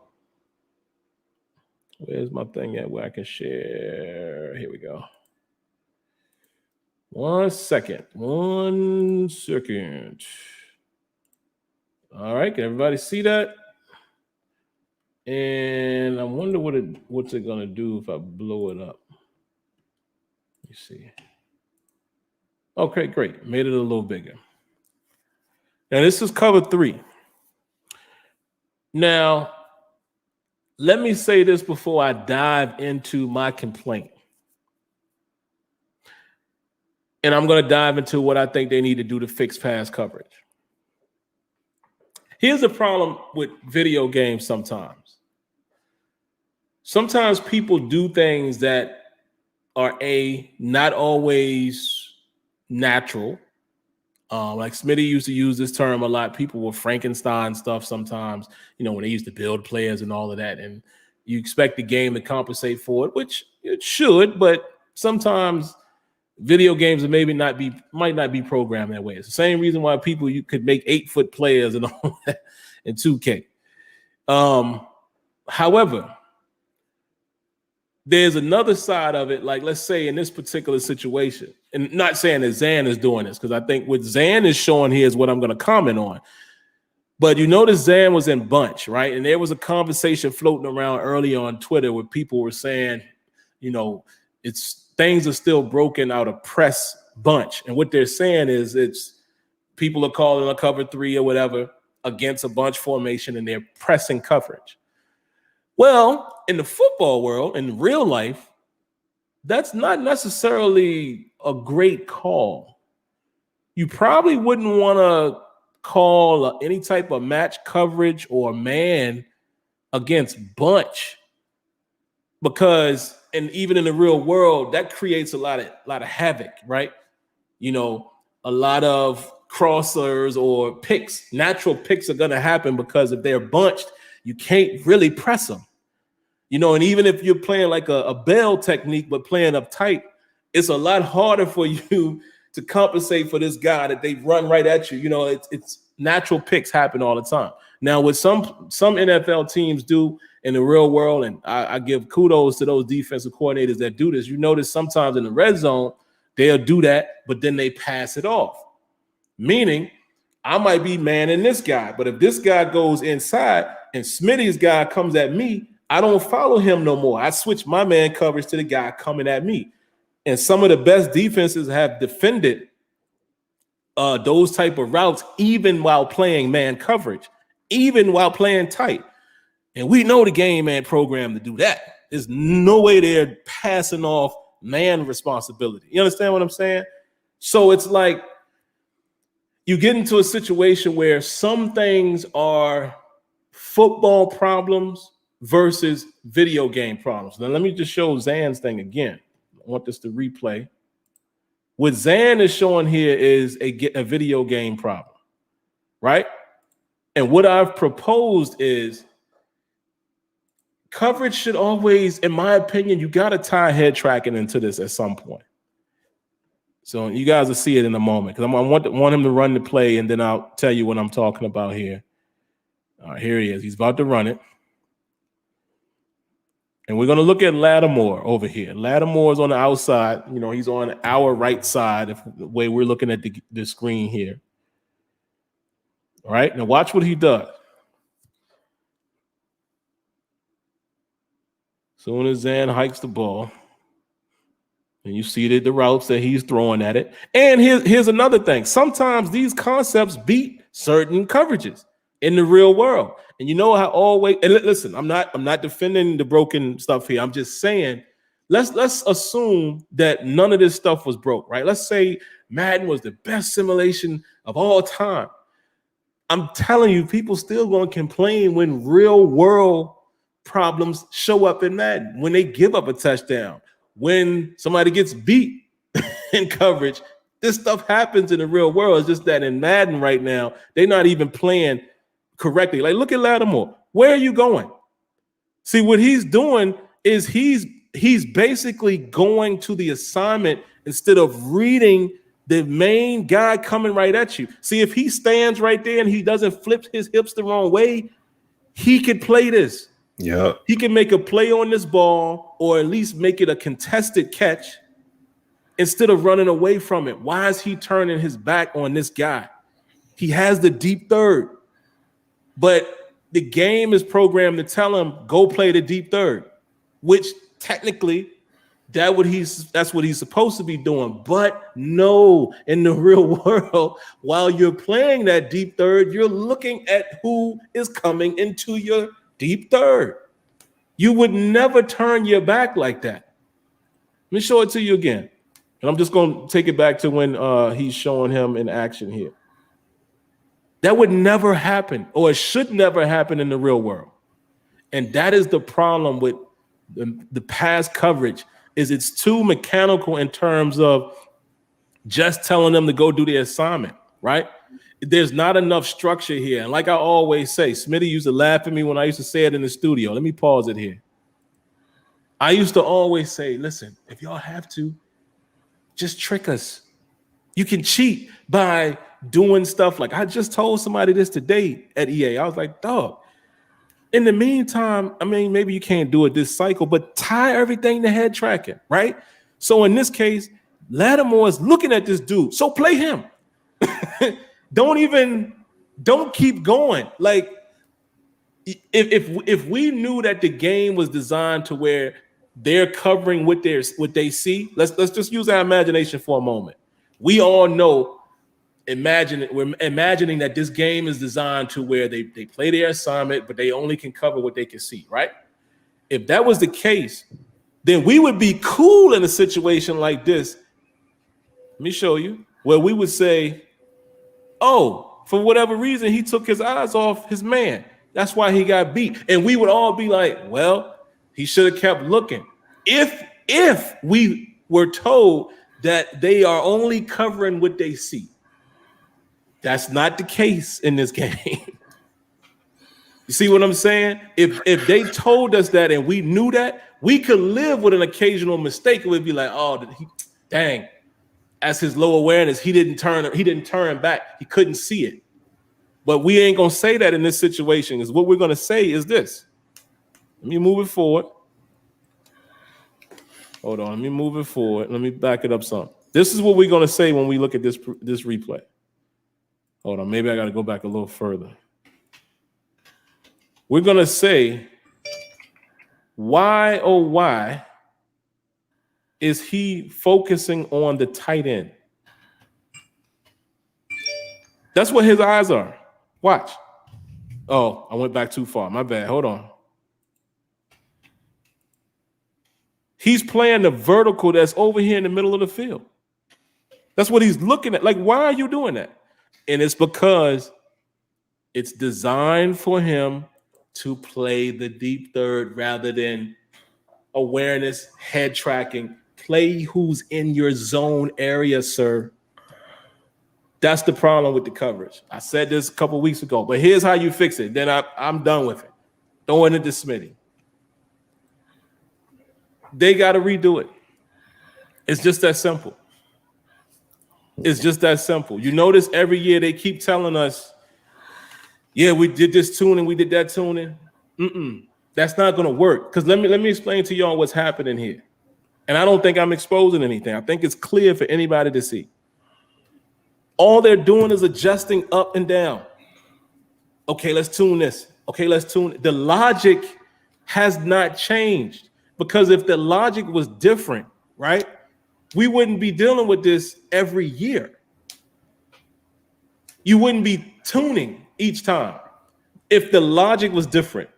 my thing at where I can share? Here we go. 1 second. 1 second. All right, can everybody see that? And I wonder what's it gonna do if I blow it up. Let me see. Okay, great. Made it a little bigger. Now this is Cover 3. Now, let me say this before I dive into my complaint. And I'm going to dive into what I think they need to do to fix pass coverage. Here's the problem with video games sometimes. Sometimes people do things that are not always natural. Like Smitty used to use this term a lot. People will Frankenstein stuff sometimes, when they used to build players and all of that. And you expect the game to compensate for it, which it should, but sometimes video games might not be programmed that way. It's the same reason why you could make 8-foot players and all that in 2K. However, there's another side of it. Like, let's say in this particular situation, and not saying that Zan is doing this, because I think what Zan is showing here is what I'm going to comment on. But you notice Zan was in bunch, right? And there was a conversation floating around early on Twitter where people were saying, things are still broken out of press bunch. And what they're saying is people are calling a Cover 3 or whatever against a bunch formation and they're pressing coverage. Well, in the football world, in real life, that's not necessarily a great call. You probably wouldn't want to call any type of match coverage or man against bunch, because, and even in the real world, that creates a lot of havoc, right? A lot of crossers or picks, natural picks are going to happen because if they're bunched, you can't really press them. And even if you're playing like a bell technique, but playing up tight, it's a lot harder for you to compensate for this guy that they run right at you. It's natural picks happen all the time. Now, what some NFL teams do in the real world, and I give kudos to those defensive coordinators that do this. You notice sometimes in the red zone, they'll do that, but then they pass it off. Meaning, I might be manning this guy, but if this guy goes inside and Smitty's guy comes at me, I don't follow him no more. I switch my man coverage to the guy coming at me. And some of the best defenses have defended those type of routes, even while playing man coverage, even while playing tight. And we know the game man program to do that. There's no way they're passing off man responsibility. You understand what I'm saying? So it's like you get into a situation where some things are football problems versus video game problems. Now, let me just show Zan's thing again. I want this to replay. What Zan is showing here is a video game problem, right? And what I've proposed is coverage should always, in my opinion, you got to tie head tracking into this at some point. So you guys will see it in a moment because I want him to run the play, and then I'll tell you what I'm talking about here. All right, here he is. He's about to run it. And we're going to look at Lattimore over here. Lattimore is on the outside. You know, he's on our right side, the way we're looking at the screen here. All right, now watch what he does. Soon as Zan hikes the ball, and you see the routes that he's throwing at it. And here's another thing. Sometimes these concepts beat certain coverages in the real world. And you know how always, and listen, I'm not defending the broken stuff here. I'm just saying, let's assume that none of this stuff was broke, right? Let's say Madden was the best simulation of all time. I'm telling you, people still going to complain when real world problems show up in Madden, when they give up a touchdown, when somebody gets beat in coverage. This stuff happens in the real world. It's just that in Madden right now, they're not even playing correctly. Like, look at Lattimore. Where are you going? See, what he's doing is he's basically going to the assignment instead of reading the main guy coming right at you. See, if he stands right there and he doesn't flip his hips the wrong way, he could play this. Yeah, he can make a play on this ball, or at least make it a contested catch instead of running away from it. Why is he turning his back on this guy? He has the deep third, but the game is programmed to tell him go play the deep third, which technically that's what he's supposed to be doing. But no, in the real world, while you're playing that deep third, you're looking at who is coming into your deep third. You would never turn your back like that. Let me show it to you again. And I'm just going to take it back to when he's showing him in action here. That would never happen, or it should never happen in the real world. And that is the problem with the pass coverage, is it's too mechanical in terms of just telling them to go do the assignment, right? There's not enough structure here. And like I always say, Smitty used to laugh at me when I used to say it in the studio. Let me pause it here. I used to always say, listen, if y'all have to, just trick us. You can cheat by doing stuff like, I just told somebody this today at EA. I was like, dog, in the meantime, I mean, maybe you can't do it this cycle, but tie everything to head tracking, right? So in this case, Lattimore is looking at this dude. So play him. Don't keep going. Like, if we knew that the game was designed to where they're covering what they see, let's just use our imagination for a moment. We all know, we're imagining that this game is designed to where they play their assignment, but they only can cover what they can see, right? If that was the case, then we would be cool in a situation like this. Let me show you, where we would say, oh, for whatever reason, he took his eyes off his man. That's why he got beat. And we would all be like, well, he should have kept looking. If we were told that they are only covering what they see. That's not the case in this game. You see what I'm saying? If they told us that and we knew that, we could live with an occasional mistake. It would be like, oh, dang. As his low awareness, he didn't turn back. He couldn't see it. But we ain't gonna say that in this situation. Is what we're gonna say is this. Let me move it forward. Hold on, let me move it forward. Let me back it up some. This is what we're gonna say when we look at this replay. Hold on, maybe I got to go back a little further. We're going to say, why, oh, why is he focusing on the tight end? That's what his eyes are. Watch. Oh, I went back too far. My bad. Hold on. He's playing the vertical that's over here in the middle of the field. That's what he's looking at. Like, why are you doing that? And it's because it's designed for him to play the deep third rather than awareness, head tracking. Play who's in your zone area, sir. That's the problem with the coverage. I said this a couple weeks ago, but here's how you fix it. Then I'm done with it. Throwing it to Smitty. They got to redo it. It's just that simple. It's just that simple. You notice every year they keep telling us, yeah, we did this tuning, we did that tuning. That's not going to work. Because let me explain to y'all what's happening here. And I don't think I'm exposing anything. I think it's clear for anybody to see. All they're doing is adjusting up and down. Okay, let's tune this. Okay, let's tune it. The logic has not changed. Because if the logic was different, right, we wouldn't be dealing with this every year. You wouldn't be tuning each time. If the logic was different,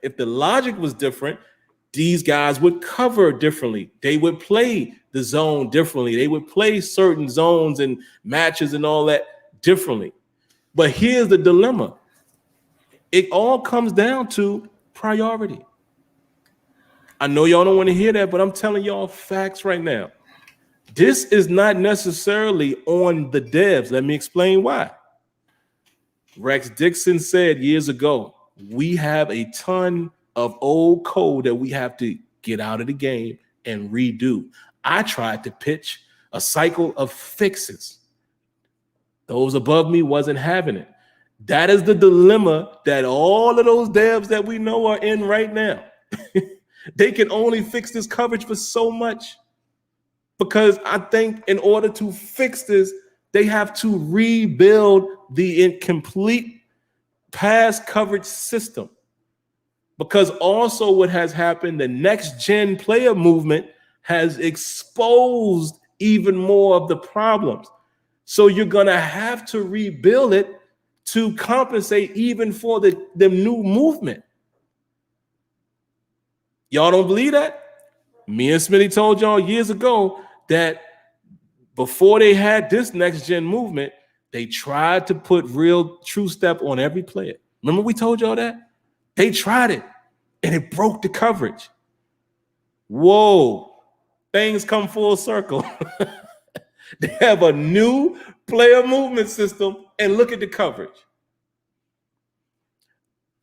these guys would cover differently. They would play the zone differently. They would play certain zones and matches and all that differently. But here's the dilemma. It all comes down to priority. I know y'all don't want to hear that, but I'm telling y'all facts right now. This is not necessarily on the devs. Let me explain why. Rex Dixon said years ago, we have a ton of old code that we have to get out of the game and redo. I tried to pitch a cycle of fixes. Those above me wasn't having it. That is the dilemma that all of those devs that we know are in right now. They can only fix this coverage for so much. Because I think in order to fix this, they have to rebuild the incomplete pass coverage system. Because also what has happened, the next gen player movement has exposed even more of the problems. So you're going to have to rebuild it to compensate even for the new movement. Y'all don't believe that? Me and Smitty told y'all years ago that before they had this next gen movement, they tried to put real true step on every player. Remember we told y'all that? They tried it and it broke the coverage. Whoa, things come full circle. They have a new player movement system and look at the coverage.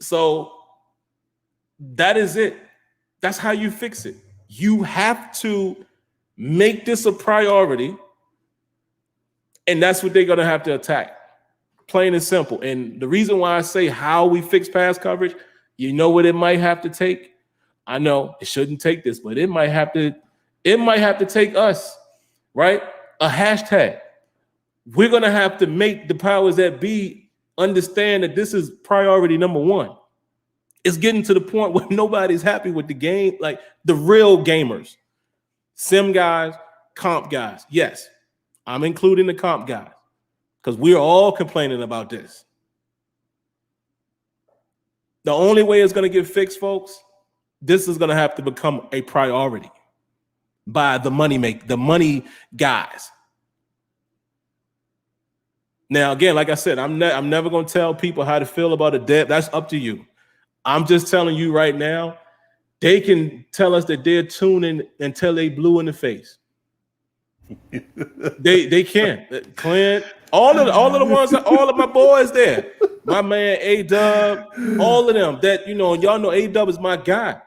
So that is it. That's how you fix it. You have to make this a priority, and that's what they're going to have to attack. Plain and simple. And the reason why I say how we fix pass coverage, you know what it might have to take? I know it shouldn't take this, but it might have to take us, right? A hashtag. We're going to have to make the powers that be understand that this is priority number one. It's getting to the point where nobody's happy with the game, like the real gamers, sim guys, comp guys. Yes, I'm including the comp guys because we're all complaining about this. The only way it's going to get fixed, folks, this is going to have to become a priority by the money guys. Now, again, like I said, I'm never going to tell people how to feel about a dev. That's up to you. I'm just telling you right now, they can tell us that they're tuning until they blue in the face. they can. Clint, all of the ones, all of my boys there. My man A-Dub, all of them that, y'all know A-Dub is my guy.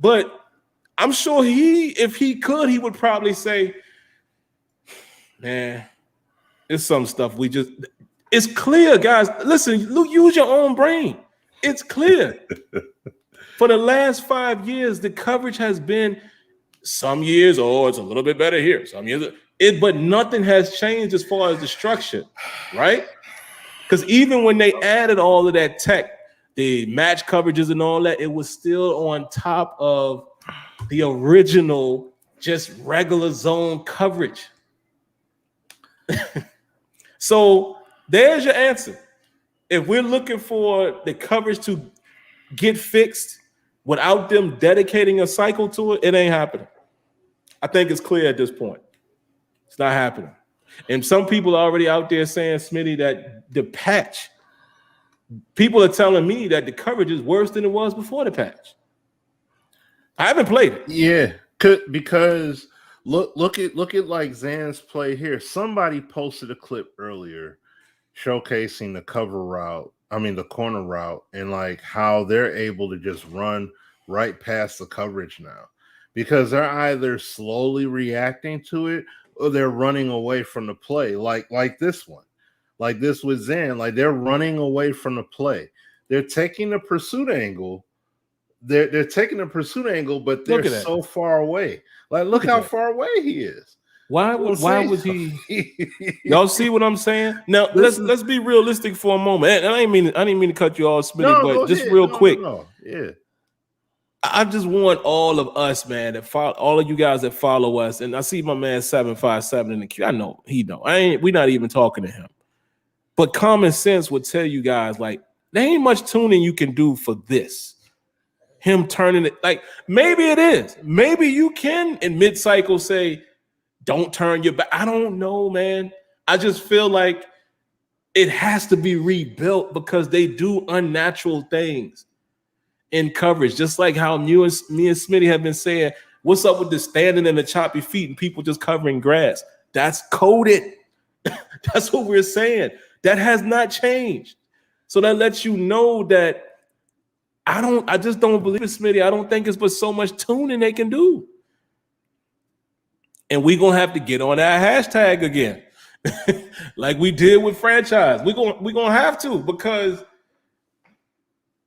But I'm sure if he could, he would probably say, man, it's some stuff it's clear, guys. Listen, use your own brain. It's clear. For the last 5 years, the coverage has been some years, it's a little bit better here. Some years, but nothing has changed as far as the structure, right? Because even when they added all of that tech, the match coverages and all that, it was still on top of the original, just regular zone coverage. So there's your answer. If we're looking for the coverage to get fixed without them dedicating a cycle to it, it ain't happening. I think it's clear at this point. It's not happening. And some people are already out there saying, Smitty, that the patch, people are telling me that the coverage is worse than it was before the patch. I haven't played it. Yeah, because look at like Zan's play here. Somebody posted a clip earlier showcasing the the corner route, and like how they're able to just run right past the coverage now, because they're either slowly reacting to it or they're running away from the play, like this one, like this with Zan, like they're running away from the play. They're taking the pursuit angle. They're taking the pursuit angle, but they're so far away. Like, look how far away he is. Why was he? Y'all see what I'm saying? Now let's be realistic for a moment. And I didn't mean to cut you off, Smitty, but just real quick. Yeah. I just want all of us, man, that follow, all of you guys that follow us, and I see my man 757 in the queue. I know he don't. We're not even talking to him. But common sense would tell you guys, like, there ain't much tuning you can do for this. Him turning it, like, maybe it is. Maybe you can in mid-cycle say, don't turn your back. I don't know, man. I just feel like it has to be rebuilt because they do unnatural things in coverage, just like how me and Smitty have been saying, what's up with the standing and the choppy feet and people just covering grass? That's coded. That's what we're saying. That has not changed. So that lets you know that I just don't believe it, Smitty. I don't think it's but so much tuning they can do. And we're going to have to get on that hashtag again. Like we did with franchise. We're gonna have to, because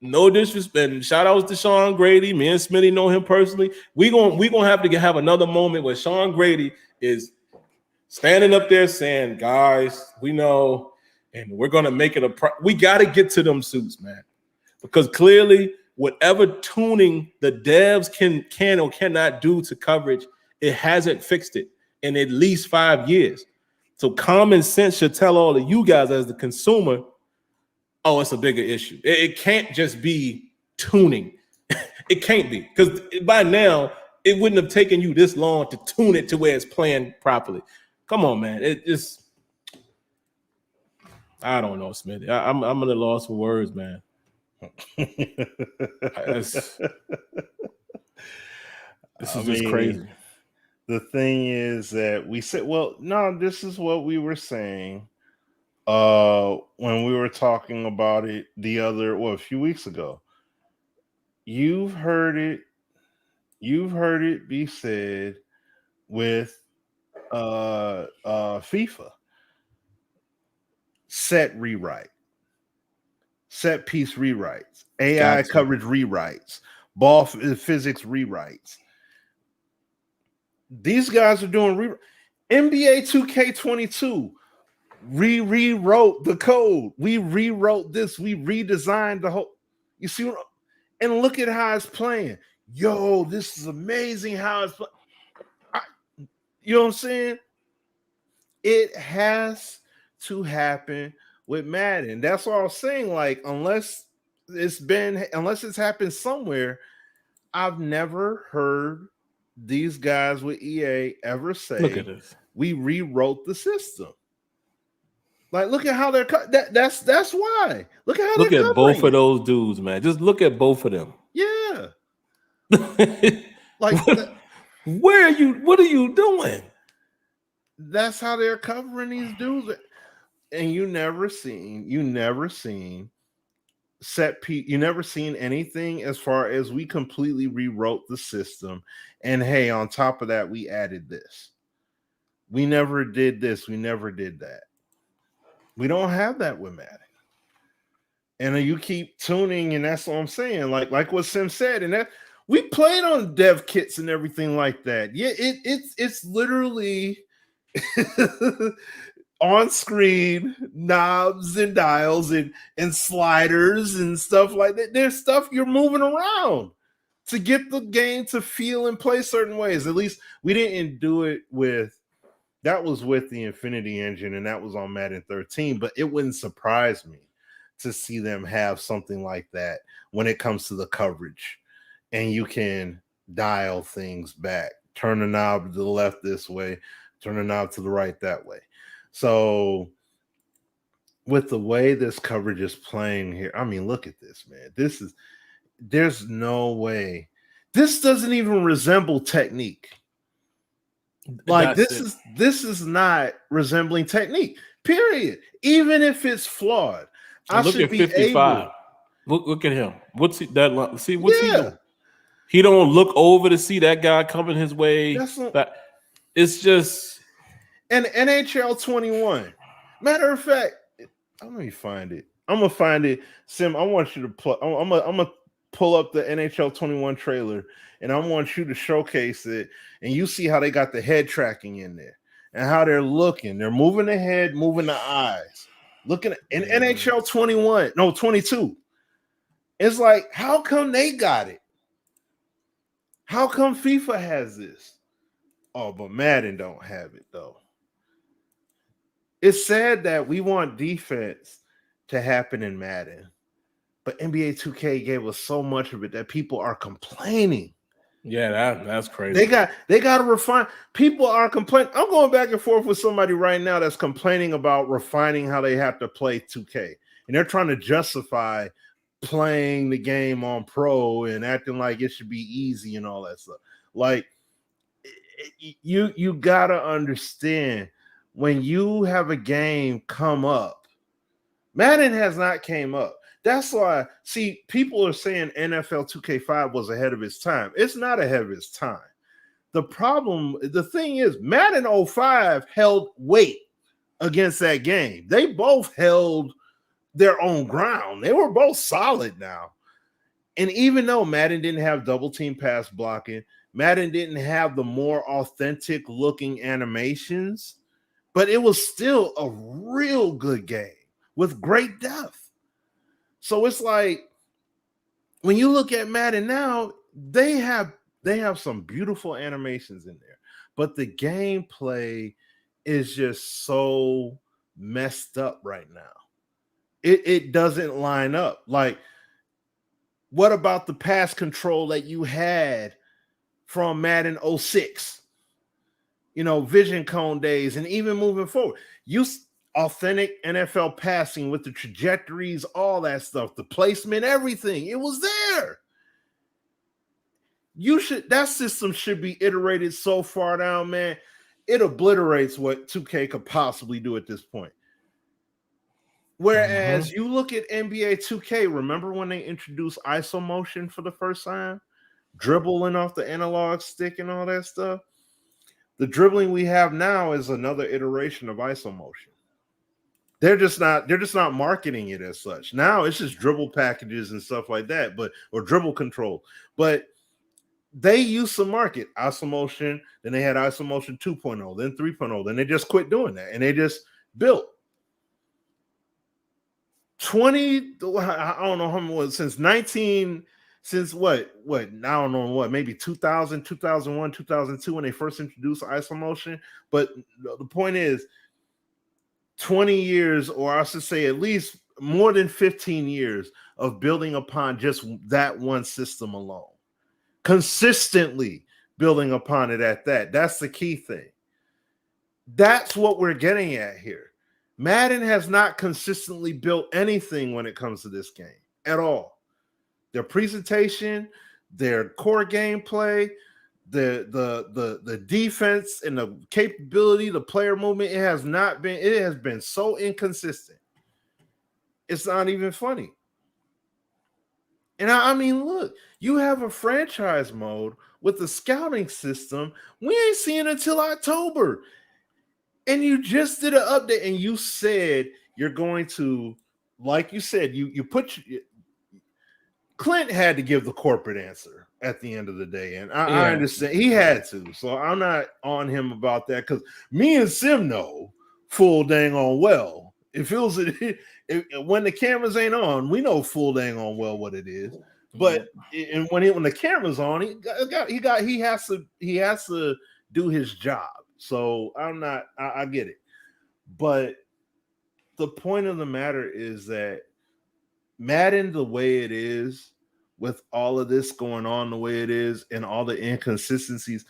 no disrespect, and shout outs to Sean Grady. Me and Smitty know him personally. We're gonna have to have another moment where Sean Grady is standing up there saying, guys, we know, and we're gonna make it we gotta get to them suits, man. Because clearly, whatever tuning the devs can or cannot do to coverage, it hasn't fixed it in at least 5 years. So common sense should tell all of you guys as the consumer, oh, it's a bigger issue. It can't just be tuning. It can't be, because by now, it wouldn't have taken you this long to tune it to where it's playing properly. Come on, man. It just, I don't know, Smitty. I'm at a loss for words, man. This is just crazy. The thing is that we said, well, no, this is what we were saying when we were talking about it a few weeks ago. You've heard it be said with FIFA. Set piece rewrites, AI coverage rewrites, ball physics rewrites. These guys are doing NBA 2K22 rewrote the code. We rewrote this. We redesigned the whole. You see, and look at how it's playing. Yo, this is amazing how it's playing. You know what I'm saying? It has to happen with Madden. That's what I was saying. Like, unless it's happened somewhere, I've never heard these guys with EA ever say, look at this, we rewrote the system. Like, look at how they're that's why. Look at how they're both of those dudes, man. Just look at both of them. Yeah. Like, where are you? What are you doing? That's how they're covering these dudes. And you never seen you never seen anything as far as we completely rewrote the system. And hey, on top of that, we added this. We never did this. We never did that. We don't have that with Madden. And you keep tuning, and that's what I'm saying. Like what Sim said, and that we played on dev kits and everything like that. Yeah, it's literally on-screen knobs and dials and sliders and stuff like that. There's stuff you're moving around to get the game to feel and play certain ways. At least we didn't do it with that was with the Infinity Engine, and that was on Madden 13, but it wouldn't surprise me to see them have something like that when it comes to the coverage. And you can dial things back, turn the knob to the left this way, turn the knob to the right that way. So with the way this coverage is playing here, I mean, look at this, man. There's no way. This doesn't even resemble technique. Like this is not resembling technique, period. Even if it's flawed. I look should at be 55. able. Look at him. What's he that? See what's he doing? He don't look over to see that guy coming his way. It's just and NHL 21. Matter of fact, let me find it. I'm gonna find it. Sim, I want you to play. I'm gonna pull up the NHL 21 trailer, and I want you to showcase it, and you see how they got the head tracking in there and how they're looking. They're moving the head, moving the eyes. Looking at in NHL 21, no 22. It's like, how come they got it? How come FIFA has this? Oh, but Madden don't have it though. It's sad that we want defense to happen in Madden, but NBA 2K gave us so much of it that people are complaining. Yeah, that's crazy. They got to refine. People are complaining. I'm going back and forth with somebody right now that's complaining about refining how they have to play 2K, and they're trying to justify playing the game on pro and acting like it should be easy and all that stuff. Like, you gotta understand, when you have a game come up, Madden has not came up. That's why, see, people are saying NFL 2K5 was ahead of its time. It's not ahead of its time. The thing is, Madden 05 held weight against that game. They both held their own ground. They were both solid now. And even though Madden didn't have double team pass blocking, Madden didn't have the more authentic looking animations, but it was still a real good game with great depth. So it's like, when you look at Madden now, they have some beautiful animations in there, but the gameplay is just so messed up right now. It doesn't line up. Like, what about the pass control that you had from Madden 06? You know, vision cone days, and even moving forward. Authentic NFL passing with the trajectories, all that stuff, the placement, everything. It was there. That system should be iterated so far down, man. It obliterates what 2K could possibly do at this point. Whereas you look at NBA 2K, remember when they introduced ISO motion for the first time? Dribbling off the analog stick and all that stuff. The dribbling we have now is another iteration of ISO motion. They're just not marketing it as such. Now it's just dribble packages and stuff like that, or dribble control. But they used to market ISO motion, then they had ISO motion 2.0, then 3.0, then they just quit doing that, and they just built 20. I don't know how much since maybe 2000, 2001, 2002 when they first introduced ISO motion. But the point is, 20 years, or I should say at least more than 15 years of building upon just that one system alone. Consistently building upon it at that. That's the key thing. That's what we're getting at here. Madden has not consistently built anything when it comes to this game at all. Their presentation, their core gameplay, the defense and the capability, the player movement, it has been so inconsistent. It's not even funny. And I mean, look, you have a franchise mode with the scouting system. We ain't seeing it until October. And you just did an update, and you said you're going to, like you said, Clint had to give the corporate answer at the end of the day. And I understand he had to. So I'm not on him about that, because me and Sim know full dang on well. It feels when the cameras ain't on, we know full dang on well what it is. But and when the camera's on, he has to do his job. So I get it. But the point of the matter is that Madden, the way it is, with all of this going on the way it is and all the inconsistencies,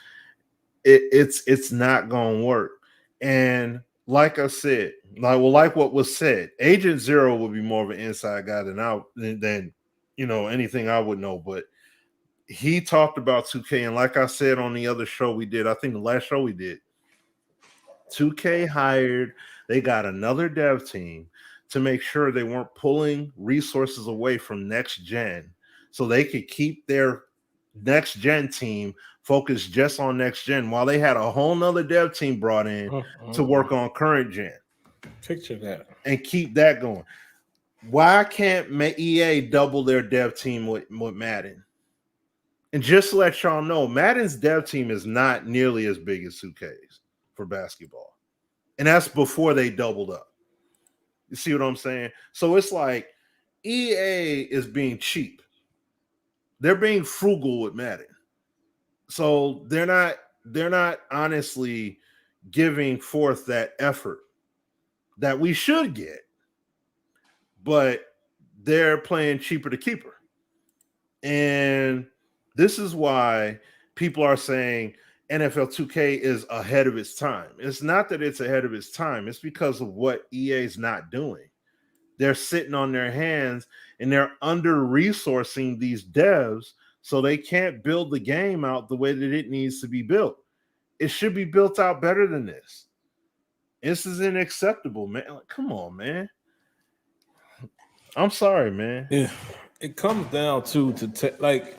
it's not gonna work. And like I said, like what was said, Agent Zero would be more of an inside guy than anything I would know. But he talked about 2K, and like I said on the other show we did, I think the last show we did, 2K hired, they got another dev team to make sure they weren't pulling resources away from next gen, so they could keep their next gen team focused just on next gen while they had a whole nother dev team brought in to work on current gen. Picture that. And keep that going. Why can't EA double their dev team with Madden? And just to let y'all know, Madden's dev team is not nearly as big as 2K's for basketball. And that's before they doubled up. You see what I'm saying? So it's like EA is being cheap. They're being frugal with Madden. So they're not honestly giving forth that effort that we should get, but they're playing cheaper to keeper. And this is why people are saying NFL 2K is ahead of its time. It's not that it's ahead of its time. It's because of what EA is not doing. They're sitting on their hands and they're under-resourcing these devs, so they can't build the game out the way that it needs to be built. It should be built out better than this. This is unacceptable, man. Like, come on, man. I'm sorry, man. Yeah, it comes down to like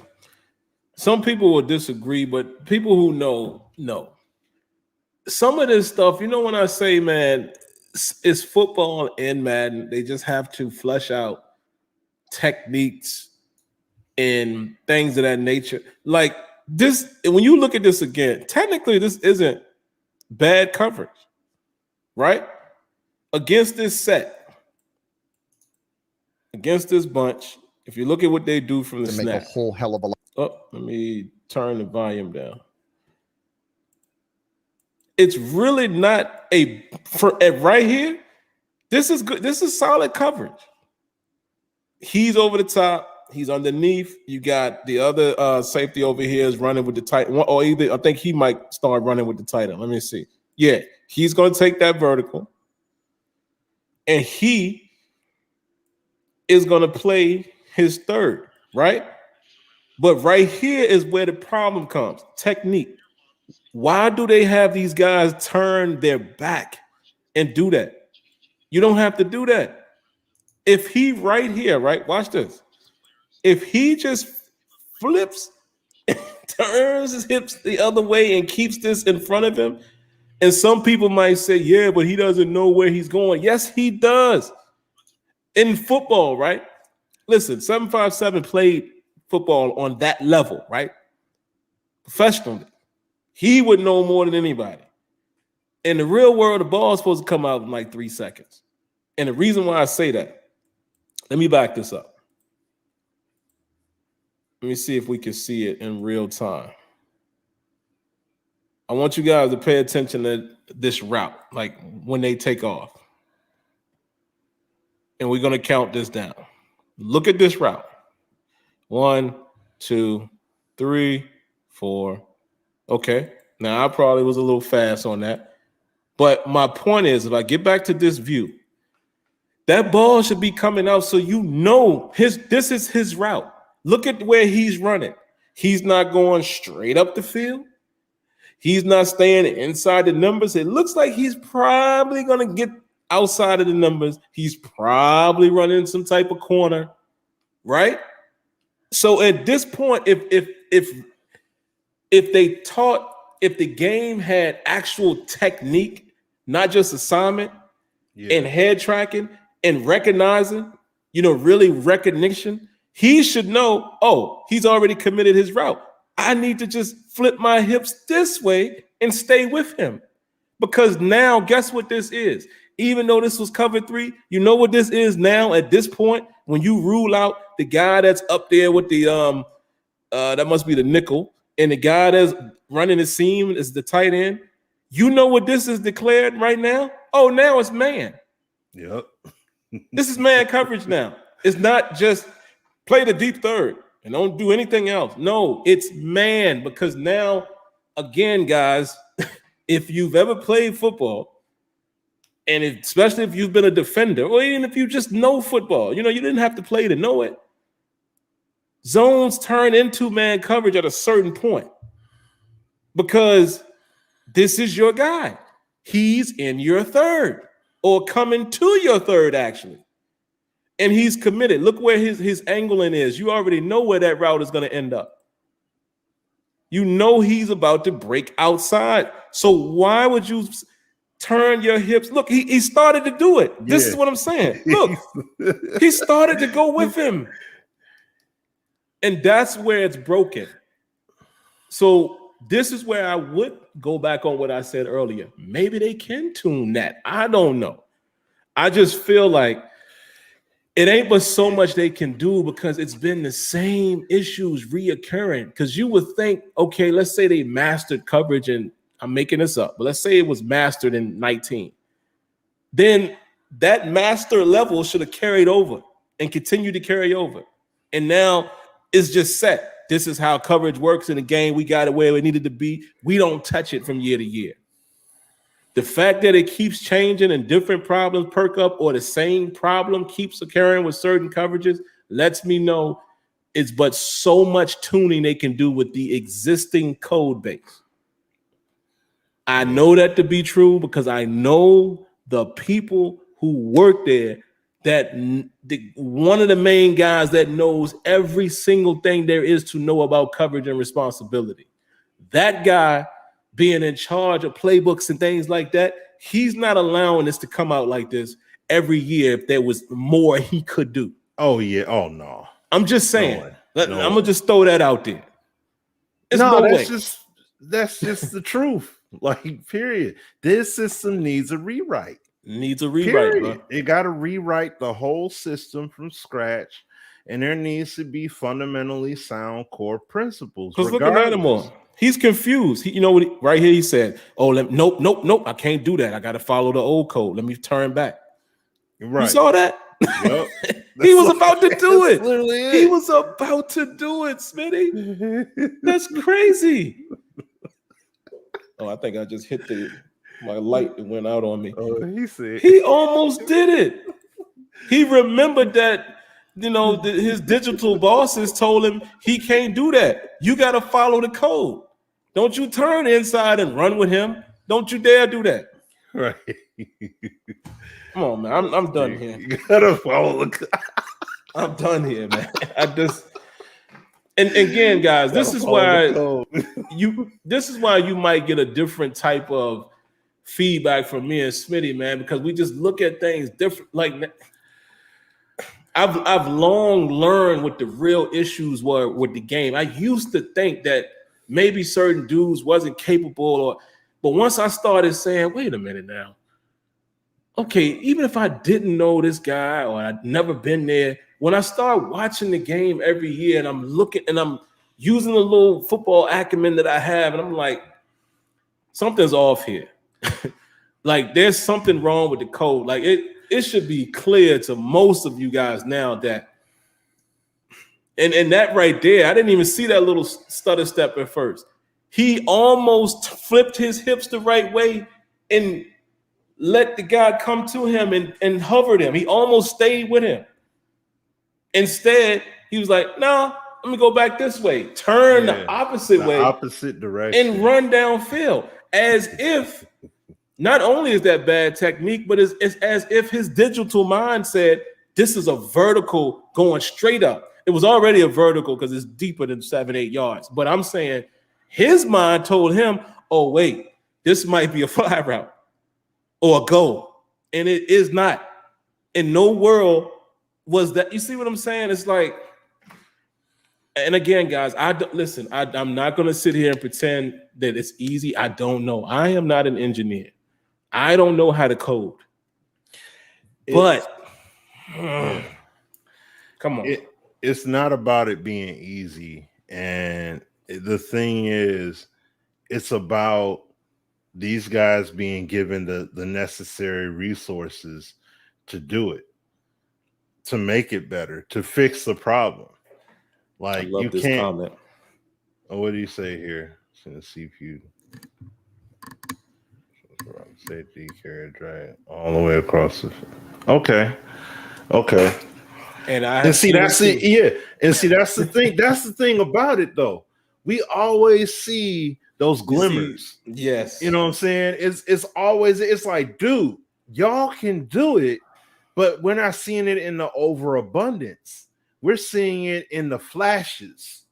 some people will disagree, but people who know. Some of this stuff, when I say, man, it's football and Madden, they just have to flesh out techniques and things of that nature. Like this, when you look at this again, technically this isn't bad coverage, right? Against this set, against this bunch, if you look at what they do from the snap, make a whole hell of a lot. Oh, let me turn the volume down. It's really not right here. This is good. This is solid coverage. He's over the top. He's underneath. You got the other safety over here is running with the tight one, or either I think he might start running with the tight end. Let me see. Yeah, he's going to take that vertical, and he is going to play his third, right? But right here is where the problem comes. Technique. Why do they have these guys turn their back and do that? You don't have to do that. If he right here, right? Watch this. If he just flips, turns his hips the other way and keeps this in front of him, and some people might say, yeah, but he doesn't know where he's going. Yes, he does. In football, right? Listen, 757 played football on that level, right? Professionally. He would know more than anybody. In the real world, the ball is supposed to come out in like 3 seconds. And the reason why I say that, let me back this up. Let me see if we can see it in real time. I want you guys to pay attention to this route, like when they take off. And we're going to count this down. Look at this route. 1, 2, 3, 4. Okay. Now, I probably was a little fast on that. But my point is, if I get back to this view, that ball should be coming out so this is his route. Look at where he's running. He's not going straight up the field. He's not staying inside the numbers. It looks like he's probably going to get outside of the numbers. He's probably running some type of corner, right? So at this point, if the game had actual technique, not just assignment and head tracking and recognizing, really recognition, he should know, oh, he's already committed his route. I need to just flip my hips this way and stay with him. Because now, guess what this is? Even though this was cover 3, you know what this is now at this point when you rule out the guy that's up there with the that must be the nickel, and the guy that's running the seam is the tight end. You know what this is declared right now? Oh, now it's man. Yep. This is man coverage now. It's not just play the deep third and don't do anything else. No, it's man, because now, again, guys, if you've ever played football, and especially if you've been a defender, or even if you just know football, you didn't have to play to know it. Zones turn into man coverage at a certain point because this is your guy. He's in your third or coming to your third, actually. And he's committed. Look where his angling is. You already know where that route is going to end up. You know he's about to break outside. So why would you turn your hips? Look, he started to do it. This is what I'm saying. Look, he started to go with him. And that's where it's broken. So this is where I would go back on what I said earlier. Maybe they can tune that. I don't know. I just feel like it ain't but so much they can do because it's been the same issues reoccurring. Because you would think, okay, let's say they mastered coverage, and I'm making this up, but let's say it was mastered in 19. Then that master level should have carried over and continued to carry over. And now it's just set. This is how coverage works in the game. We got it where it needed to be. We don't touch it from year to year. The fact that it keeps changing and different problems perk up, or the same problem keeps occurring with certain coverages, lets me know it's but so much tuning they can do with the existing code base. I know that to be true because I know the people who work there, that one of the main guys that knows every single thing there is to know about coverage and responsibility. That guy being in charge of playbooks and things like that, he's not allowing this to come out like this every year if there was more he could do. Oh, yeah. Oh, no. I'm just saying. I'm going to just throw that out there. That's just the truth. Like, period. This system needs a rewrite. Bro. It got to rewrite the whole system from scratch, and there needs to be fundamentally sound core principles. Because look at Lattimore. He's confused. Right here he said, "Oh, nope. I can't do that. I got to follow the old code. Let me turn back." Right. You saw that? Yep. He was about to do it. Literally He was about to do it, Smitty. That's crazy. Oh, I think I just hit my light that went out on me. Oh, he almost did it. He remembered that, his digital bosses told him he can't do that. You got to follow the code. Don't you turn inside and run with him. Don't you dare do that. Right. Come on, man. I'm done here. You gotta follow the code. I'm done here, man. And again, guys, this is why you might get a different type of feedback from me and Smitty, man, because we just look at things different. Like, I've long learned what the real issues were with the game. I used to think that maybe certain dudes wasn't capable, but once I started saying, wait a minute now, okay, even if I didn't know this guy or I'd never been there, when I start watching the game every year and I'm looking and I'm using the little football acumen that I have, and I'm like, something's off here. Like, there's something wrong with the code. Like, it should be clear to most of you guys now that, and that right there, I didn't even see that little stutter step at first. He almost flipped his hips the right way and let the guy come to him and hovered him. He almost stayed with him. Instead, he was like, no, let me go back this way. Turn the opposite way. Opposite direction. And run downfield. As if, not only is that bad technique, but it's as if his digital mind said, this is a vertical going straight up. It was already a vertical because it's deeper than 7-8 yards. But I'm saying his mind told him, oh, wait, this might be a fly route or a go. And it is not. In no world was that. You see what I'm saying? It's like, and again, guys, I'm not going to sit here and pretend that it's easy. I don't know. I am not an engineer. I don't know how to code. But come on. It's not about it being easy. And the thing is, it's about these guys being given the necessary resources to do it, to make it better, to fix the problem. Like, I love you this can't. comment. Oh, what do you say here? Let's see if you safety carry drag all the way across the. Okay. And see that's it. Yeah, and see that's the thing. That's the thing about it, though. We always see those glimmers. Yes. You know what I'm saying? It's always, it's like, dude, y'all can do it, but we're not seeing it in the overabundance. We're seeing it in the flashes.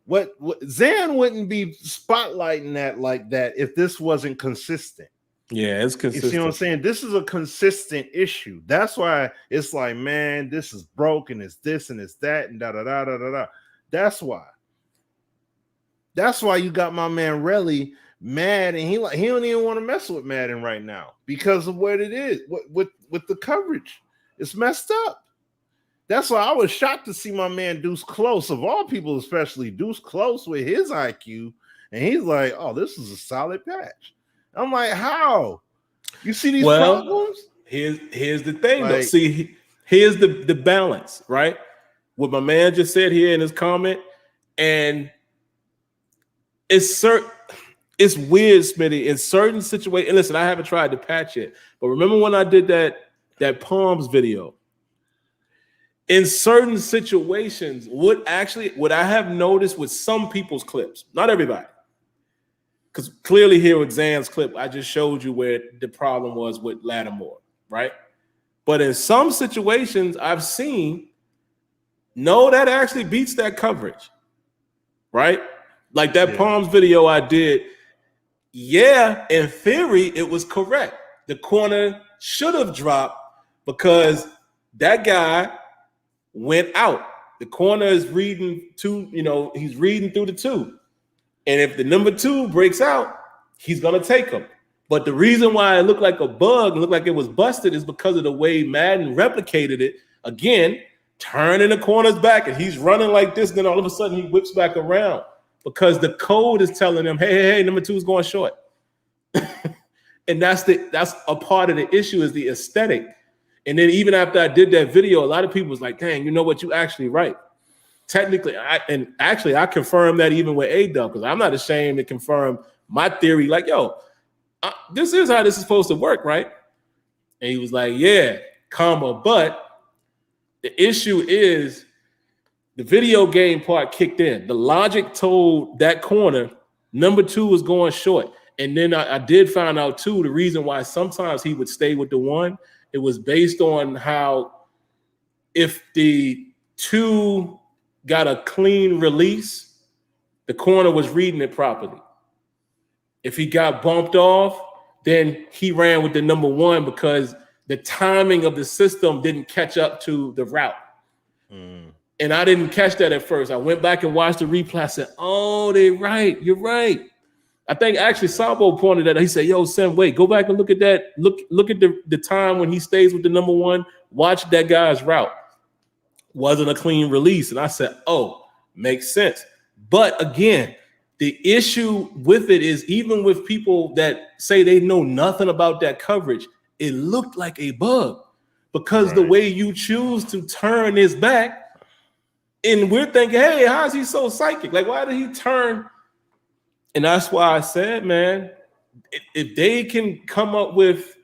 What Zan wouldn't be spotlighting that like that if this wasn't consistent. Yeah, it's consistent. You see what I'm saying? This is a consistent issue. That's why it's like, man, this is broken. It's this and it's that and da da da da da da. That's why. That's why you got my man Relly mad, and he don't even want to mess with Madden right now because of what it is with the coverage. It's messed up. That's why I was shocked to see my man Deuce Close, of all people, especially Deuce Close with his IQ, and he's like, "Oh, this is a solid patch." I'm like, "How? You see these problems?" Here's the thing, though. See, here's the balance, right? What my man just said here in his comment, and it's weird, Smitty. In certain situations, and listen, I haven't tried to patch it, but remember when I did that Palms video? In certain situations, what I have noticed with some people's clips, not everybody, because clearly here with Zan's clip, I just showed you where the problem was with Lattimore, right? But in some situations, I've seen, no, that actually beats that coverage, right? Like that Palms video I did, yeah, in theory, it was correct. The corner should have dropped because that guy went out. The corner is reading two, he's reading through the two. And if the number 2 breaks out, he's going to take him. But the reason why it looked like a bug, looked like it was busted, is because of the way Madden replicated it. Again, turning the corners back, and he's running like this. Then all of a sudden, he whips back around because the code is telling him, hey, number 2 is going short. And that's a part of the issue, is the aesthetic. And then even after I did that video, a lot of people was like, dang, you know what? You actually right. Technically, I confirmed that even with A-Dub, because I'm not ashamed to confirm my theory. Like, this is how this is supposed to work, right? And he was like, yeah, but the issue is the video game part kicked in. The logic told that corner number 2 was going short. And then I did find out, too, the reason why sometimes he would stay with the 1, it was based on how if the 2 got a clean release, the corner was reading it properly. If he got bumped off, then he ran with the number 1 because the timing of the system didn't catch up to the route. And I didn't catch that at first. I went back and watched the replay. I said, oh, they're right. You're right. I think actually Sabo pointed that. He said, yo, Sim, wait, go back and look at that. Look at the time when he stays with the number 1. Watch that guy's route. Wasn't a clean release. And I said, oh, makes sense. But again, the issue with it is, even with people that say they know nothing about that coverage, it looked like a bug because the way you choose to turn his back, and we're thinking, hey, how is he so psychic? Like, why did he turn? And that's why I said, man, if they can come up with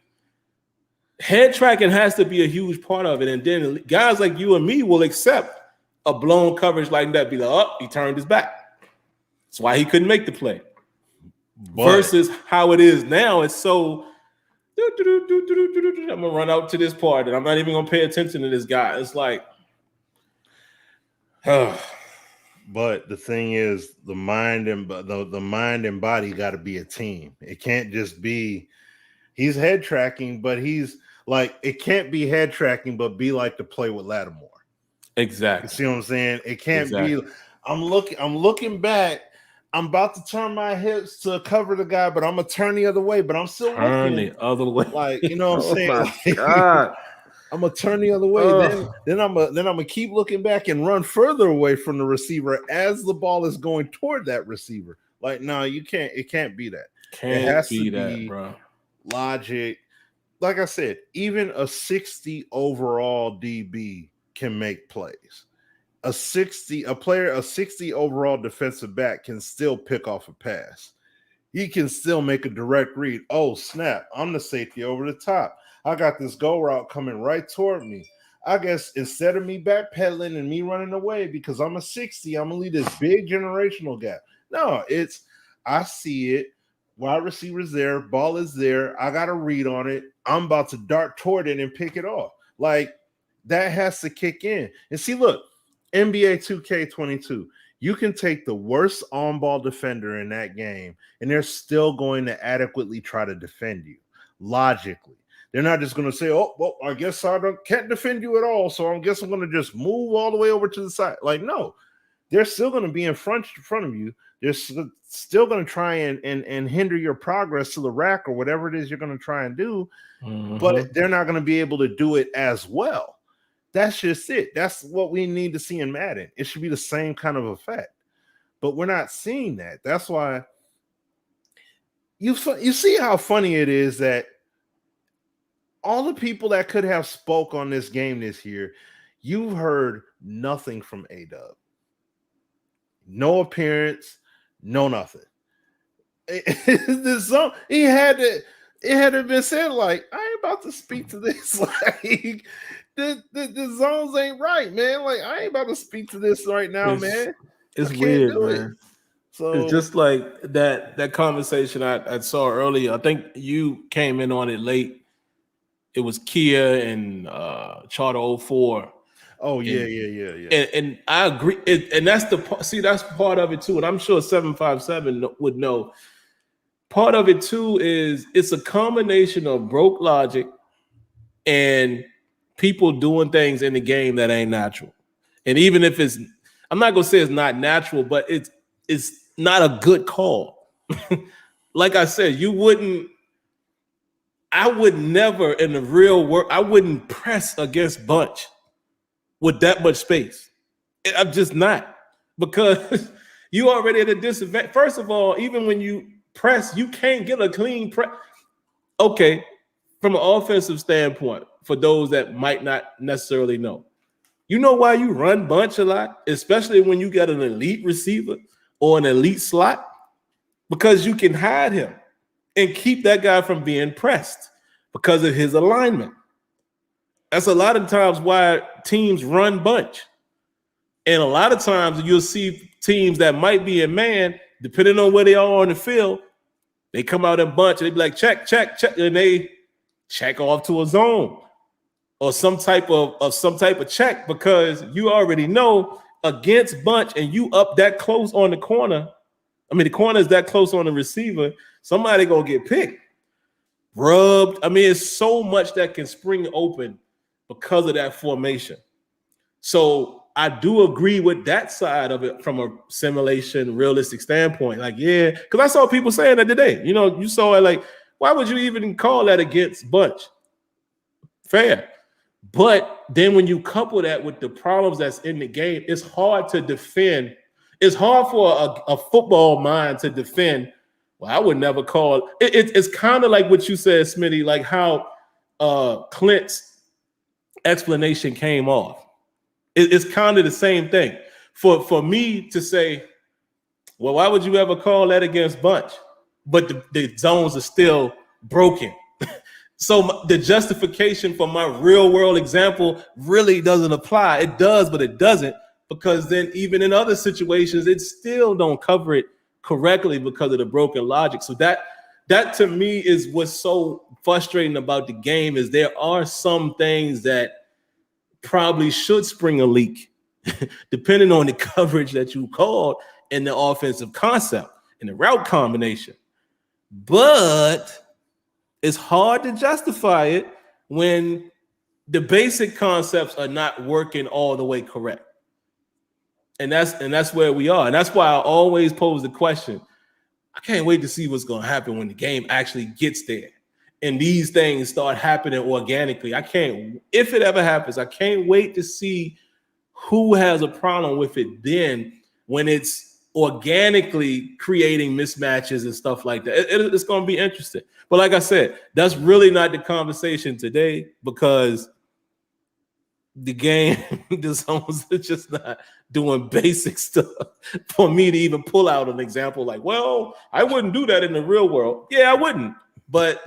head tracking, has to be a huge part of it. And then guys like you and me will accept a blown coverage like that. Be like, oh, he turned his back. That's why he couldn't make the play. Versus how it is now, it's so, I'm going to run out to this part and I'm not even going to pay attention to this guy. It's like, But the thing is, the mind and body got to be a team. It can't just be he's head tracking, but he's like, it can't be head tracking, but be like to play with Lattimore. Exactly. You see what I'm saying? It can't be. I'm looking back. I'm about to turn my hips to cover the guy, but I'm gonna turn the other way, but I'm still Turn looking. the other way. Like, you know what I'm Oh saying? my Like, God. I'm gonna turn the other way. Then I'm gonna keep looking back and run further away from the receiver as the ball is going toward that receiver. Like, no, you can't. It can't be that. It has to be bro. logic. Like I said, even a 60 overall DB can make plays. A 60 overall defensive back can still pick off a pass. He can still make a direct read. Oh, snap. I'm the safety over the top. I got this go route coming right toward me. I guess instead of me backpedaling and me running away because I'm a 60, I'm going to leave this big generational gap. No, I see it. Wide receiver's there. Ball is there. I got a read on it. I'm about to dart toward it and pick it off. Like, that has to kick in. And see, look, NBA 2K22. You can take the worst on-ball defender in that game, and they're still going to adequately try to defend you logically. They're not just going to say, oh, well, I guess I can't defend you at all, so I guess I'm going to just move all the way over to the side. Like, no, they're still going to be in front of you. They're still going to try and hinder your progress to the rack or whatever it is you're going to try and do, but they're not going to be able to do it as well. That's just it. That's what we need to see in Madden. It should be the same kind of effect, but we're not seeing that. That's why you see how funny it is that all the people that could have spoke on this game this year, you've heard nothing from A-Dub. No appearance, no nothing. It had to been said like, I ain't about to speak to this. Like, the zones ain't right, man. Like, I ain't about to speak to this right now, man. It's weird, man. So it's just like that conversation I saw earlier. I think you came in on it late. It was Kia and Charter 04. Oh, yeah. And I agree. And that's that's part of it too. And I'm sure 757 would know. Part of it too is it's a combination of broke logic and people doing things in the game that ain't natural. And even if I'm not gonna say it's not natural, but it's not a good call. Like I said, I would never in the real world, I wouldn't press against bunch with that much space. I'm just not, because you already at a disadvantage. First of all, even when you press, you can't get a clean press. Okay, from an offensive standpoint, for those that might not necessarily know, you know why you run bunch a lot, especially when you get an elite receiver or an elite slot? Because you can hide him and keep that guy from being pressed because of his alignment. That's a lot of times why teams run bunch. And a lot of times you'll see teams that might be in man, depending on where they are on the field, they come out in bunch and they be like, check, and they check off to a zone or some type of check, because you already know against bunch and you up that close on the corner. I mean, the corner is that close on the receiver, somebody gonna get picked, rubbed. I mean, it's so much that can spring open because of that formation. So I do agree with that side of it from a simulation, realistic standpoint. Like, yeah, because I saw people saying that today. You know, you saw it like, why would you even call that against bunch? Fair. But then when you couple that with the problems that's in the game, it's hard to defend. It's hard for a football mind to defend. Well, I would never call it. It's kind of like what you said, Smitty, like how Clint's explanation came off. It's kind of the same thing. For me to say, well, why would you ever call that against bunch? But the zones are still broken. So the justification for my real world example really doesn't apply. It does, but it doesn't, because then even in other situations, it still don't cover it correctly because of the broken logic. So that to me is what's so frustrating about the game, is there are some things that probably should spring a leak depending on the coverage that you called and the offensive concept and the route combination. But it's hard to justify it when the basic concepts are not working all the way correct. And that's where we are. And that's why I always pose the question. I can't wait to see what's going to happen when the game actually gets there and these things start happening organically. If it ever happens, I can't wait to see who has a problem with it then when it's organically creating mismatches and stuff like that. It's going to be interesting. But like I said, that's really not the conversation today because the game, the zones are just not doing basic stuff for me to even pull out an example like, well, I wouldn't do that in the real world. Yeah, I wouldn't. But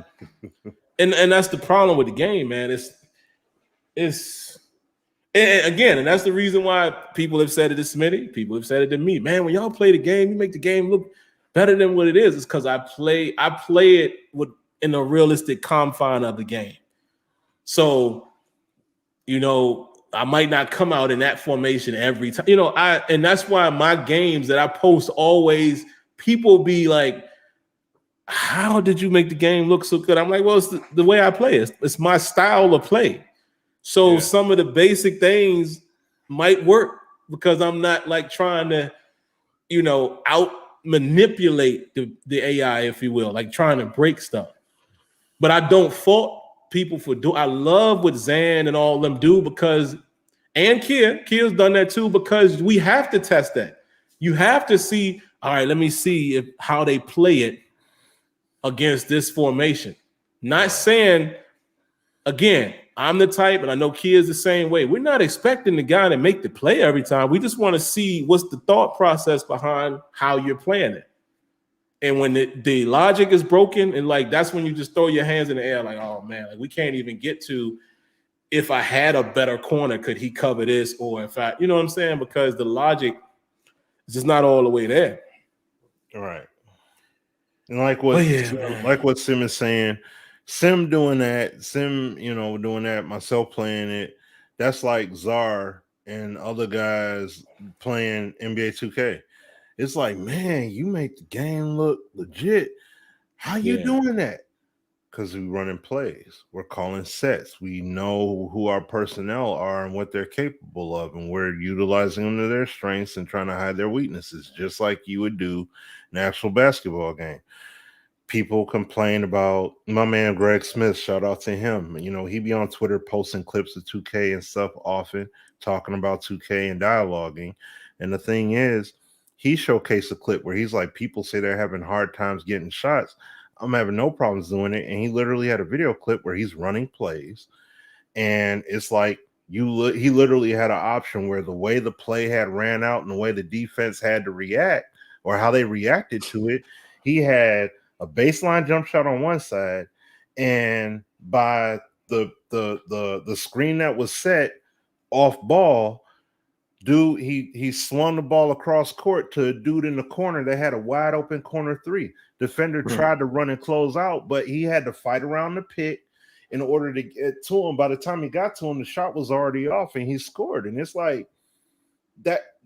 and that's the problem with the game, man. It's and again, and that's the reason why people have said it to Smitty. People have said it to me. Man, when y'all play the game, you make the game look better than what it is. It's because I play it in a realistic confine of the game. So I might not come out in that formation every time. And that's why my games that I post always, people be like, how did you make the game look so good? I'm like, well, it's the way I play. It's my style of play. So some of the basic things might work because I'm not like trying to, out manipulate the AI, if you will, like trying to break stuff. But I don't fault people for I love what Zan and all them do and Kia's done that too, because we have to test that. You have to see, all right, let me see how they play it against this formation. Not saying, again, I'm the type, and I know Kia's the same way. We're not expecting the guy to make the play every time. We just want to see what's the thought process behind how you're playing it. And when the logic is broken, and like that's when you just throw your hands in the air, like, oh man, like we can't even get to if I had a better corner, could he cover this? Or if I, you know what I'm saying? Because the logic is just not all the way there. All right. And like what Sim is saying, Sim doing that, doing that, myself playing it, that's like Czar and other guys playing NBA 2K. It's like, man, you make the game look legit. How you doing that? Because we're running plays. We're calling sets. We know who our personnel are and what they're capable of, and we're utilizing them to their strengths and trying to hide their weaknesses, just like you would do in an actual basketball game. People complain about my man Greg Smith. Shout out to him. He be on Twitter posting clips of 2K and stuff often, talking about 2K and dialoguing. And the thing is, he showcased a clip where he's like, people say they're having hard times getting shots. I'm having no problems doing it. And he literally had a video clip where he's running plays. And it's like he literally had an option where the way the play had ran out and the way the defense had to react or how they reacted to it, he had a baseline jump shot on one side, and by the screen that was set off ball, dude, he swung the ball across court to a dude in the corner that had a wide open corner three. Defender tried to run and close out, but he had to fight around the pick in order to get to him. By the time he got to him, the shot was already off and he scored. And it's like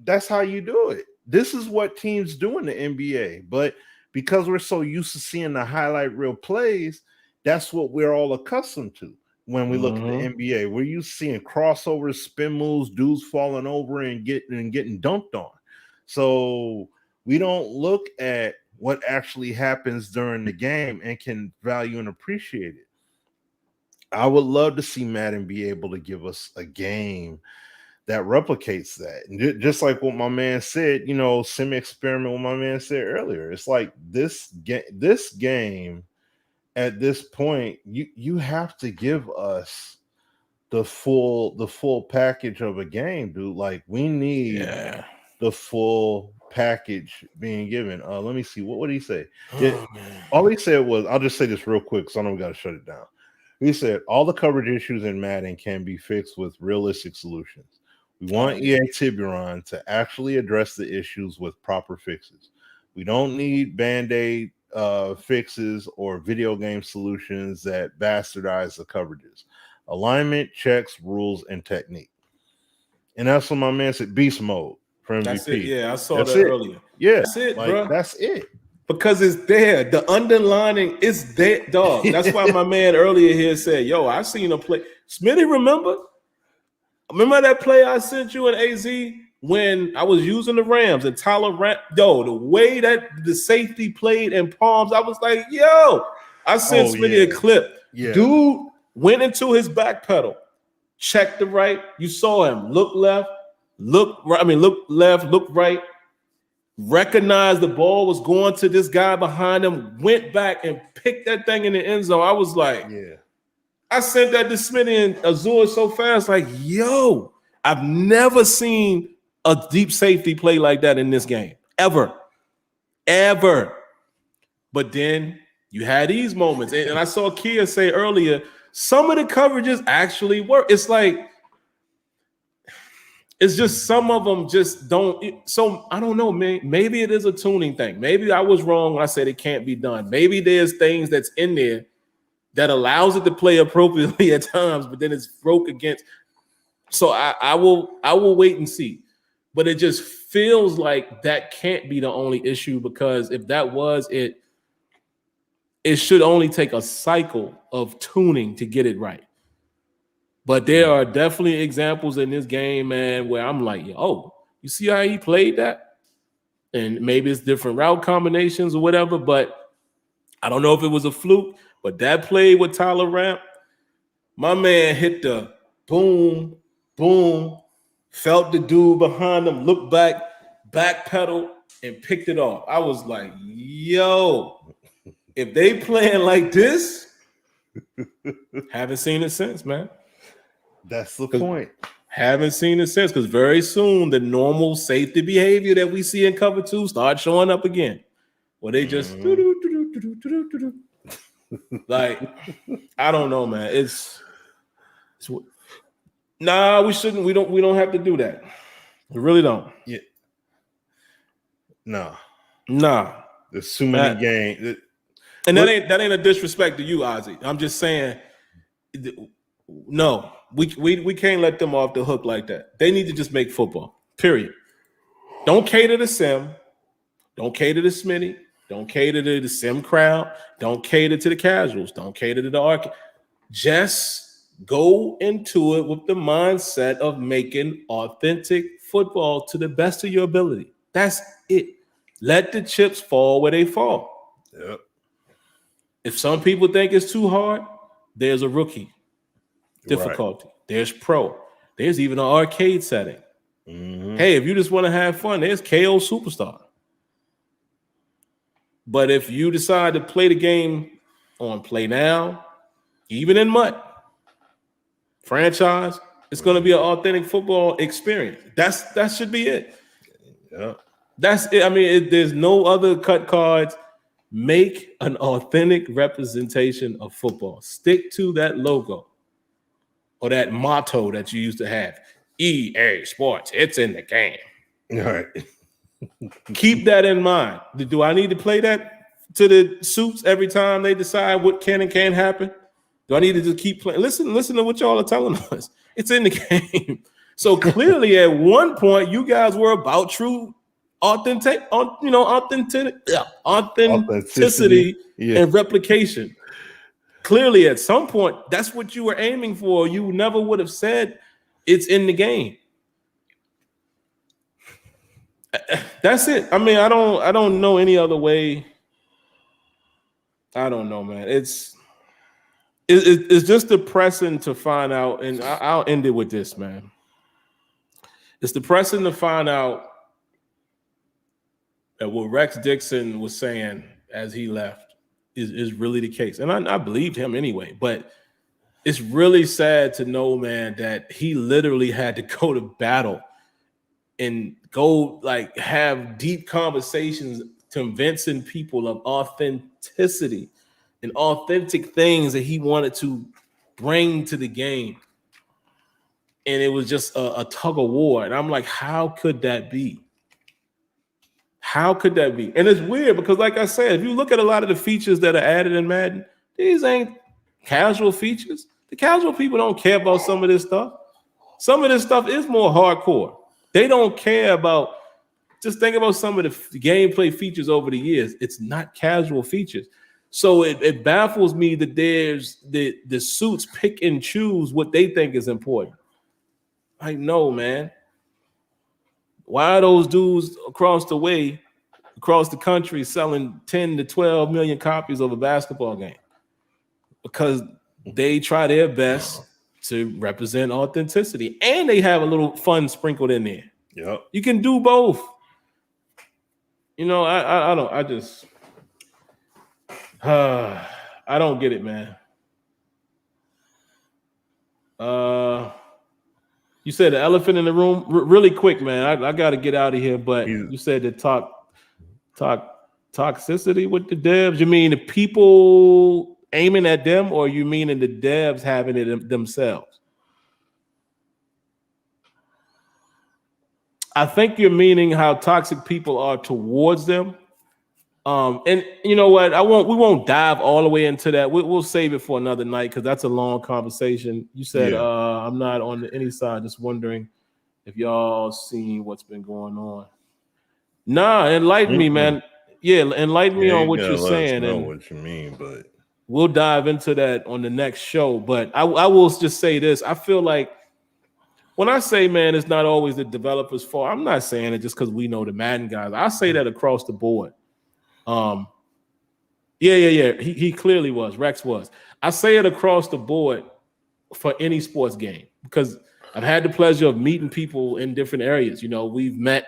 that's how you do it. This is what teams do in the NBA. But because we're so used to seeing the highlight reel plays, that's what we're all accustomed to. When we look at the NBA, we're used to seeing crossovers, spin moves, dudes falling over and getting dunked on. So we don't look at what actually happens during the game and can value and appreciate it. I would love to see Madden be able to give us a game that replicates that. And just like what my man said, semi-experiment what my man said earlier. It's like this game at this point, you have to give us the full package of a game, dude. Like we need the full package being given. Let me see. What would he say? All he said was, I'll just say this real quick because I know we got to shut it down. He said all the coverage issues in Madden can be fixed with realistic solutions. We want EA Tiburon to actually address the issues with proper fixes. We don't need Band-Aid fixes or video game solutions that bastardize the coverages. Alignment, checks, rules, and technique. And that's what my man said, beast mode for MVP. That's it. Yeah, I saw that earlier. Yeah, that's it, bro. That's it. Because it's there. The underlining is there, dog. That's why my man earlier here said, yo, I seen a play. Smitty, remember that play I sent you in AZ when I was using the Rams and Tyler the way that the safety played in palms, I was like, yo, I sent Smitty a clip. Yeah. Dude went into his back pedal, checked the right. You saw him look left, look right. I mean, look left, look right. Recognized the ball was going to this guy behind him, went back and picked that thing in the end zone. I was like, yeah. I sent that to Smitty and Azure so fast, like, yo, I've never seen a deep safety play like that in this game, ever. But then you had these moments, and I saw Kia say earlier, some of the coverages actually work. It's like, it's just some of them just don't. So I don't know, man. Maybe it is a tuning thing. Maybe I was wrong when I said it can't be done. Maybe there's things that's in there that allows it to play appropriately at times, but then it's broke against. So I will wait and see. But it just feels like that can't be the only issue, because if that was it, it should only take a cycle of tuning to get it right. But there are definitely examples in this game, man, where I'm like, oh, you see how he played that? And maybe it's different route combinations or whatever, but I don't know if it was a fluke, but that play with Tyler Rapp, my man hit the boom, boom, felt the dude behind him, looked back, backpedaled, and picked it off. I was like, yo, if they playing like this, haven't seen it since, man. That's the point. Haven't seen it since, because very soon the normal safety behavior that we see in cover 2 start showing up again. Where they just like, I don't know, man. It's nah, we shouldn't. We don't have to do that. We really don't. Yeah. Nah. There's too many games. And that ain't a disrespect to you, Ozzy. I'm just saying, no, we can't let them off the hook like that. They need to just make football. Period. Don't cater to Sim. Don't cater to Smitty. Don't cater to the Sim crowd. Don't cater to the casuals. Don't cater to the arcade. Just go into it with the mindset of making authentic football to the best of your ability. That's it. Let the chips fall where they fall. Yep. If some people think it's too hard, there's a rookie difficulty. Right. There's pro. There's even an arcade setting. Mm-hmm. Hey, if you just want to have fun, there's KO Superstar. But if you decide to play the game on Play Now, even in MUT, franchise, it's going to be an authentic football experience. That should be it. Yeah. That's it. I mean, there's no other cut cards. Make an authentic representation of football. Stick to that logo or that motto that you used to have. EA Sports, it's in the game. All right. Keep that in mind. Do I need to play that to the suits every time they decide what can and can't happen? Do I need to just keep playing? Listen to what y'all are telling us. It's in the game. So clearly at one point you guys were about true authenticity and replication. Clearly at some point that's what you were aiming for. You never would have said it's in the game. That's it. I mean, I don't know any other way. I don't know, man. It's just depressing to find out, and I'll end it with this, man. It's depressing to find out that what Rex Dixon was saying as he left is really the case. And I believed him anyway, but it's really sad to know, man, that he literally had to go to battle and go like have deep conversations convincing people of authenticity and authentic things that he wanted to bring to the game. And it was just a tug of war. And I'm like, how could that be? How could that be? And it's weird because, like I said, if you look at a lot of the features that are added in Madden, these ain't casual features. The casual people don't care about some of this stuff. Some of this stuff is more hardcore. They don't care about, just think about some of the gameplay features over the years. It's not casual features. So it baffles me that there's the suits pick and choose what they think is important. I know, man. Why are those dudes across the country selling 10 to 12 million copies of a basketball game? Because they try their best to represent authenticity, and they have a little fun sprinkled in there. Yep. You can do both. I don't get it, man. You said the elephant in the room. Really quick, man. I got to get out of here. But you said the toxicity with the devs. You mean the people aiming at them, or you meaning the devs having it themselves? I think you're meaning how toxic people are towards them. And you know what? We won't dive all the way into that. We'll save it for another night because that's a long conversation. You said I'm not on any side, just wondering if y'all seen what's been going on. Nah, enlighten me, man. Yeah, enlighten me on what you're saying. Know what you mean, but we'll dive into that on the next show. But I will just say this. I feel like when I say, man, it's not always the developer's fault. I'm not saying it just because we know the Madden guys. I say that across the board. He clearly was. Rex was. I say it across the board for any sports game because I've had the pleasure of meeting people in different areas. We've met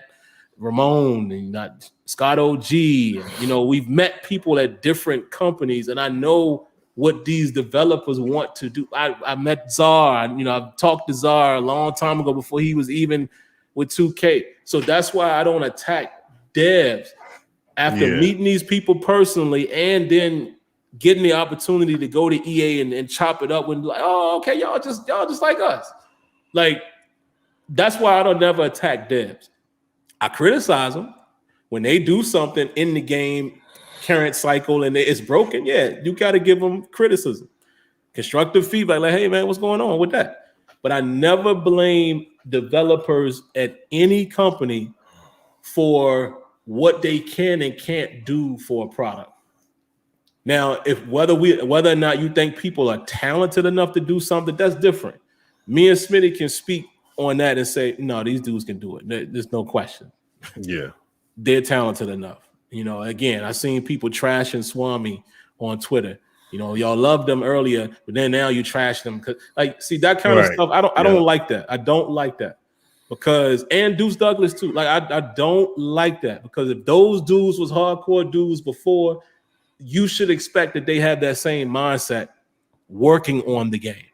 Ramon and Scott OG. We've met people at different companies, and I know what these developers want to do. I met Czar. I've talked to Czar a long time ago before he was even with 2K. So that's why I don't attack devs. After meeting these people personally and then getting the opportunity to go to EA and chop it up when like, oh, okay, y'all just like us. Like, that's why I don't never attack devs. I criticize them when they do something in the game, current cycle, and it's broken. Yeah, you got to give them criticism, constructive feedback. Like, hey, man, what's going on with that? But I never blame developers at any company for what they can and can't do for a product. Now, whether or not you think people are talented enough to do something, that's different. Me and Smitty can speak on that and say, no, these dudes can do it. There's no question. Yeah. They're talented enough. Again, I seen people trashing Swami on Twitter. Y'all loved them earlier, but then now you trash them. See, that kind of stuff, I don't like that. I don't like that. And Deuce Douglas too. Like I don't like that because if those dudes was hardcore dudes before, you should expect that they have that same mindset working on the game.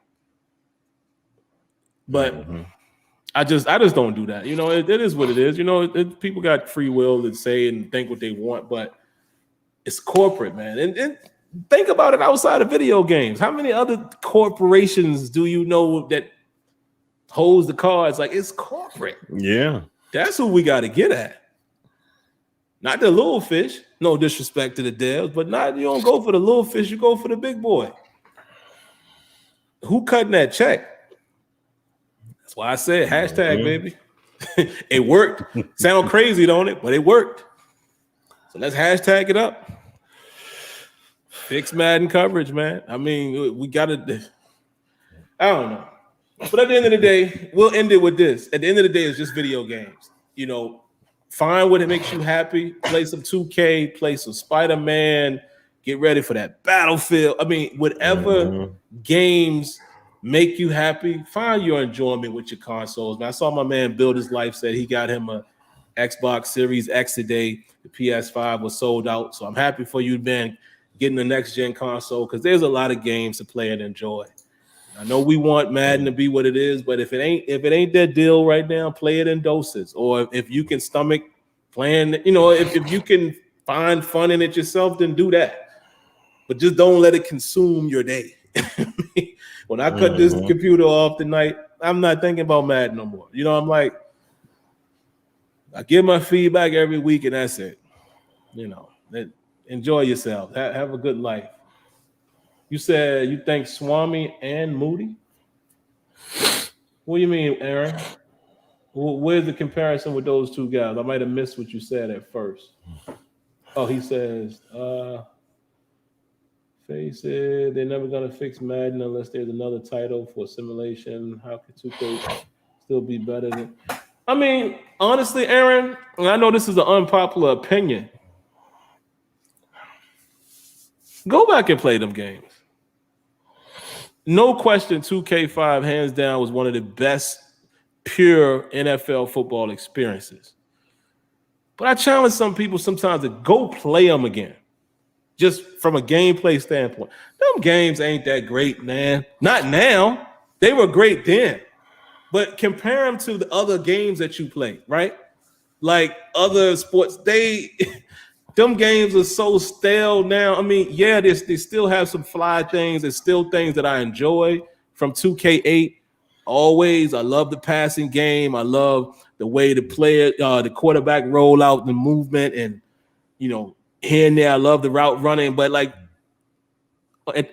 But I just don't do that. It is what it is. People got free will to say and think what they want, but it's corporate, man. And think about it outside of video games. How many other corporations do you know that holds the cards? Like, it's corporate. Yeah. That's who we got to get at. Not the little fish. No disrespect to the devs, but you don't go for the little fish, you go for the big boy. Who cutting that check? That's why I said hashtag, baby. It worked. Sound crazy, don't it? But it worked. So let's hashtag it up. Fix Madden coverage, man. I mean, we got to. I don't know. But at the end of the day, we'll end it with this. At the end of the day, it's just video games. Find what makes you happy. Play some 2K, play some Spider-Man, get ready for that Battlefield. I mean, whatever games make you happy, find your enjoyment with your consoles. Man, I saw my man build his life, said he got him a Xbox Series X today. The PS5 was sold out. So I'm happy for you, man, getting the next-gen console because there's a lot of games to play and enjoy. I know we want Madden to be what it is, but if it ain't that deal right now, play it in doses. Or if you can stomach playing, if you can find fun in it yourself, then do that. But just don't let it consume your day. When I cut this computer off tonight, I'm not thinking about Madden no more. I'm like, I give my feedback every week, and that's it. Enjoy yourself. Have a good life. You said you think Swami and Moody? What do you mean, Aaron? Where's the comparison with those two guys? I might have missed what you said at first. Oh, he says, face it, they're never going to fix Madden unless there's another title for simulation. How could 2K still be better than... I mean, honestly, Aaron, and I know this is an unpopular opinion. Go back and play them games. No question, 2K5 hands down was one of the best pure NFL football experiences. But I challenge some people sometimes to go play them again, just from a gameplay standpoint. Them games ain't that great, man. Not now. They were great then. But compare them to the other games that you play, right? Like other sports, them games are so stale now. I mean, yeah, they still have some fly things. There's still things that I enjoy from 2K8. Always, I love the passing game. I love the way the quarterback roll out, the movement, and here and there, I love the route running. But like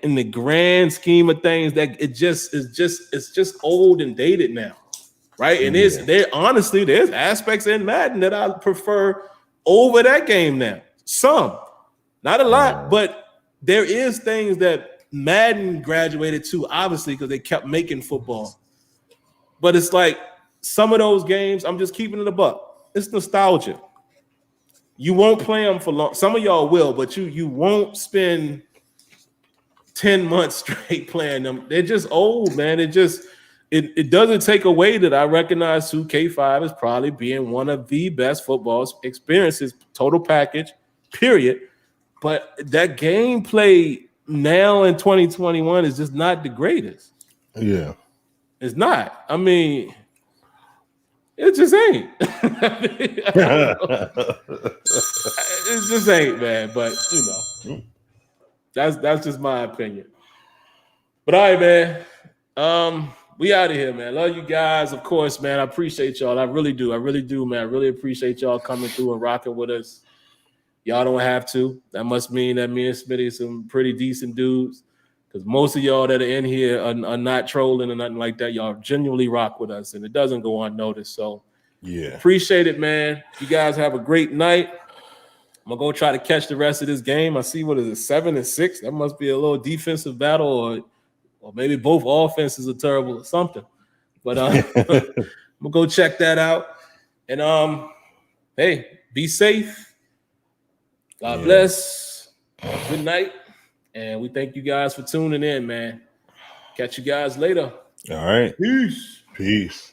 in the grand scheme of things, that it's just old and dated now, right? And there's aspects in Madden that I prefer over that game now. Some, not a lot, but there is things that Madden graduated to, obviously, because they kept making football. But it's like some of those games, I'm just keeping it a buck. It's nostalgia. You won't play them for long. Some of y'all will, but you won't spend 10 months straight playing them. They're just old, man. It doesn't take away that I recognize 2K5 as probably being one of the best football experiences, total package, period. But that gameplay now in 2021 is just not the greatest. Yeah. It's not. I mean, it just ain't. It just ain't, man. But that's just my opinion. But all right, man. We out of here, man. Love you guys, of course, man. I appreciate y'all. I really do. I really do, man. I really appreciate y'all coming through and rocking with us. Y'all don't have to. That must mean that me and Smitty are some pretty decent dudes. Because most of y'all that are in here are not trolling or nothing like that. Y'all genuinely rock with us, and it doesn't go unnoticed. So, yeah, appreciate it, man. You guys have a great night. I'm gonna go try to catch the rest of this game. I see 7-6. That must be a little defensive battle, or maybe both offenses are terrible or something. But I'm gonna go check that out. And hey, be safe. God bless. Good night. And we thank you guys for tuning in, man. Catch you guys later. All right. Peace. Peace.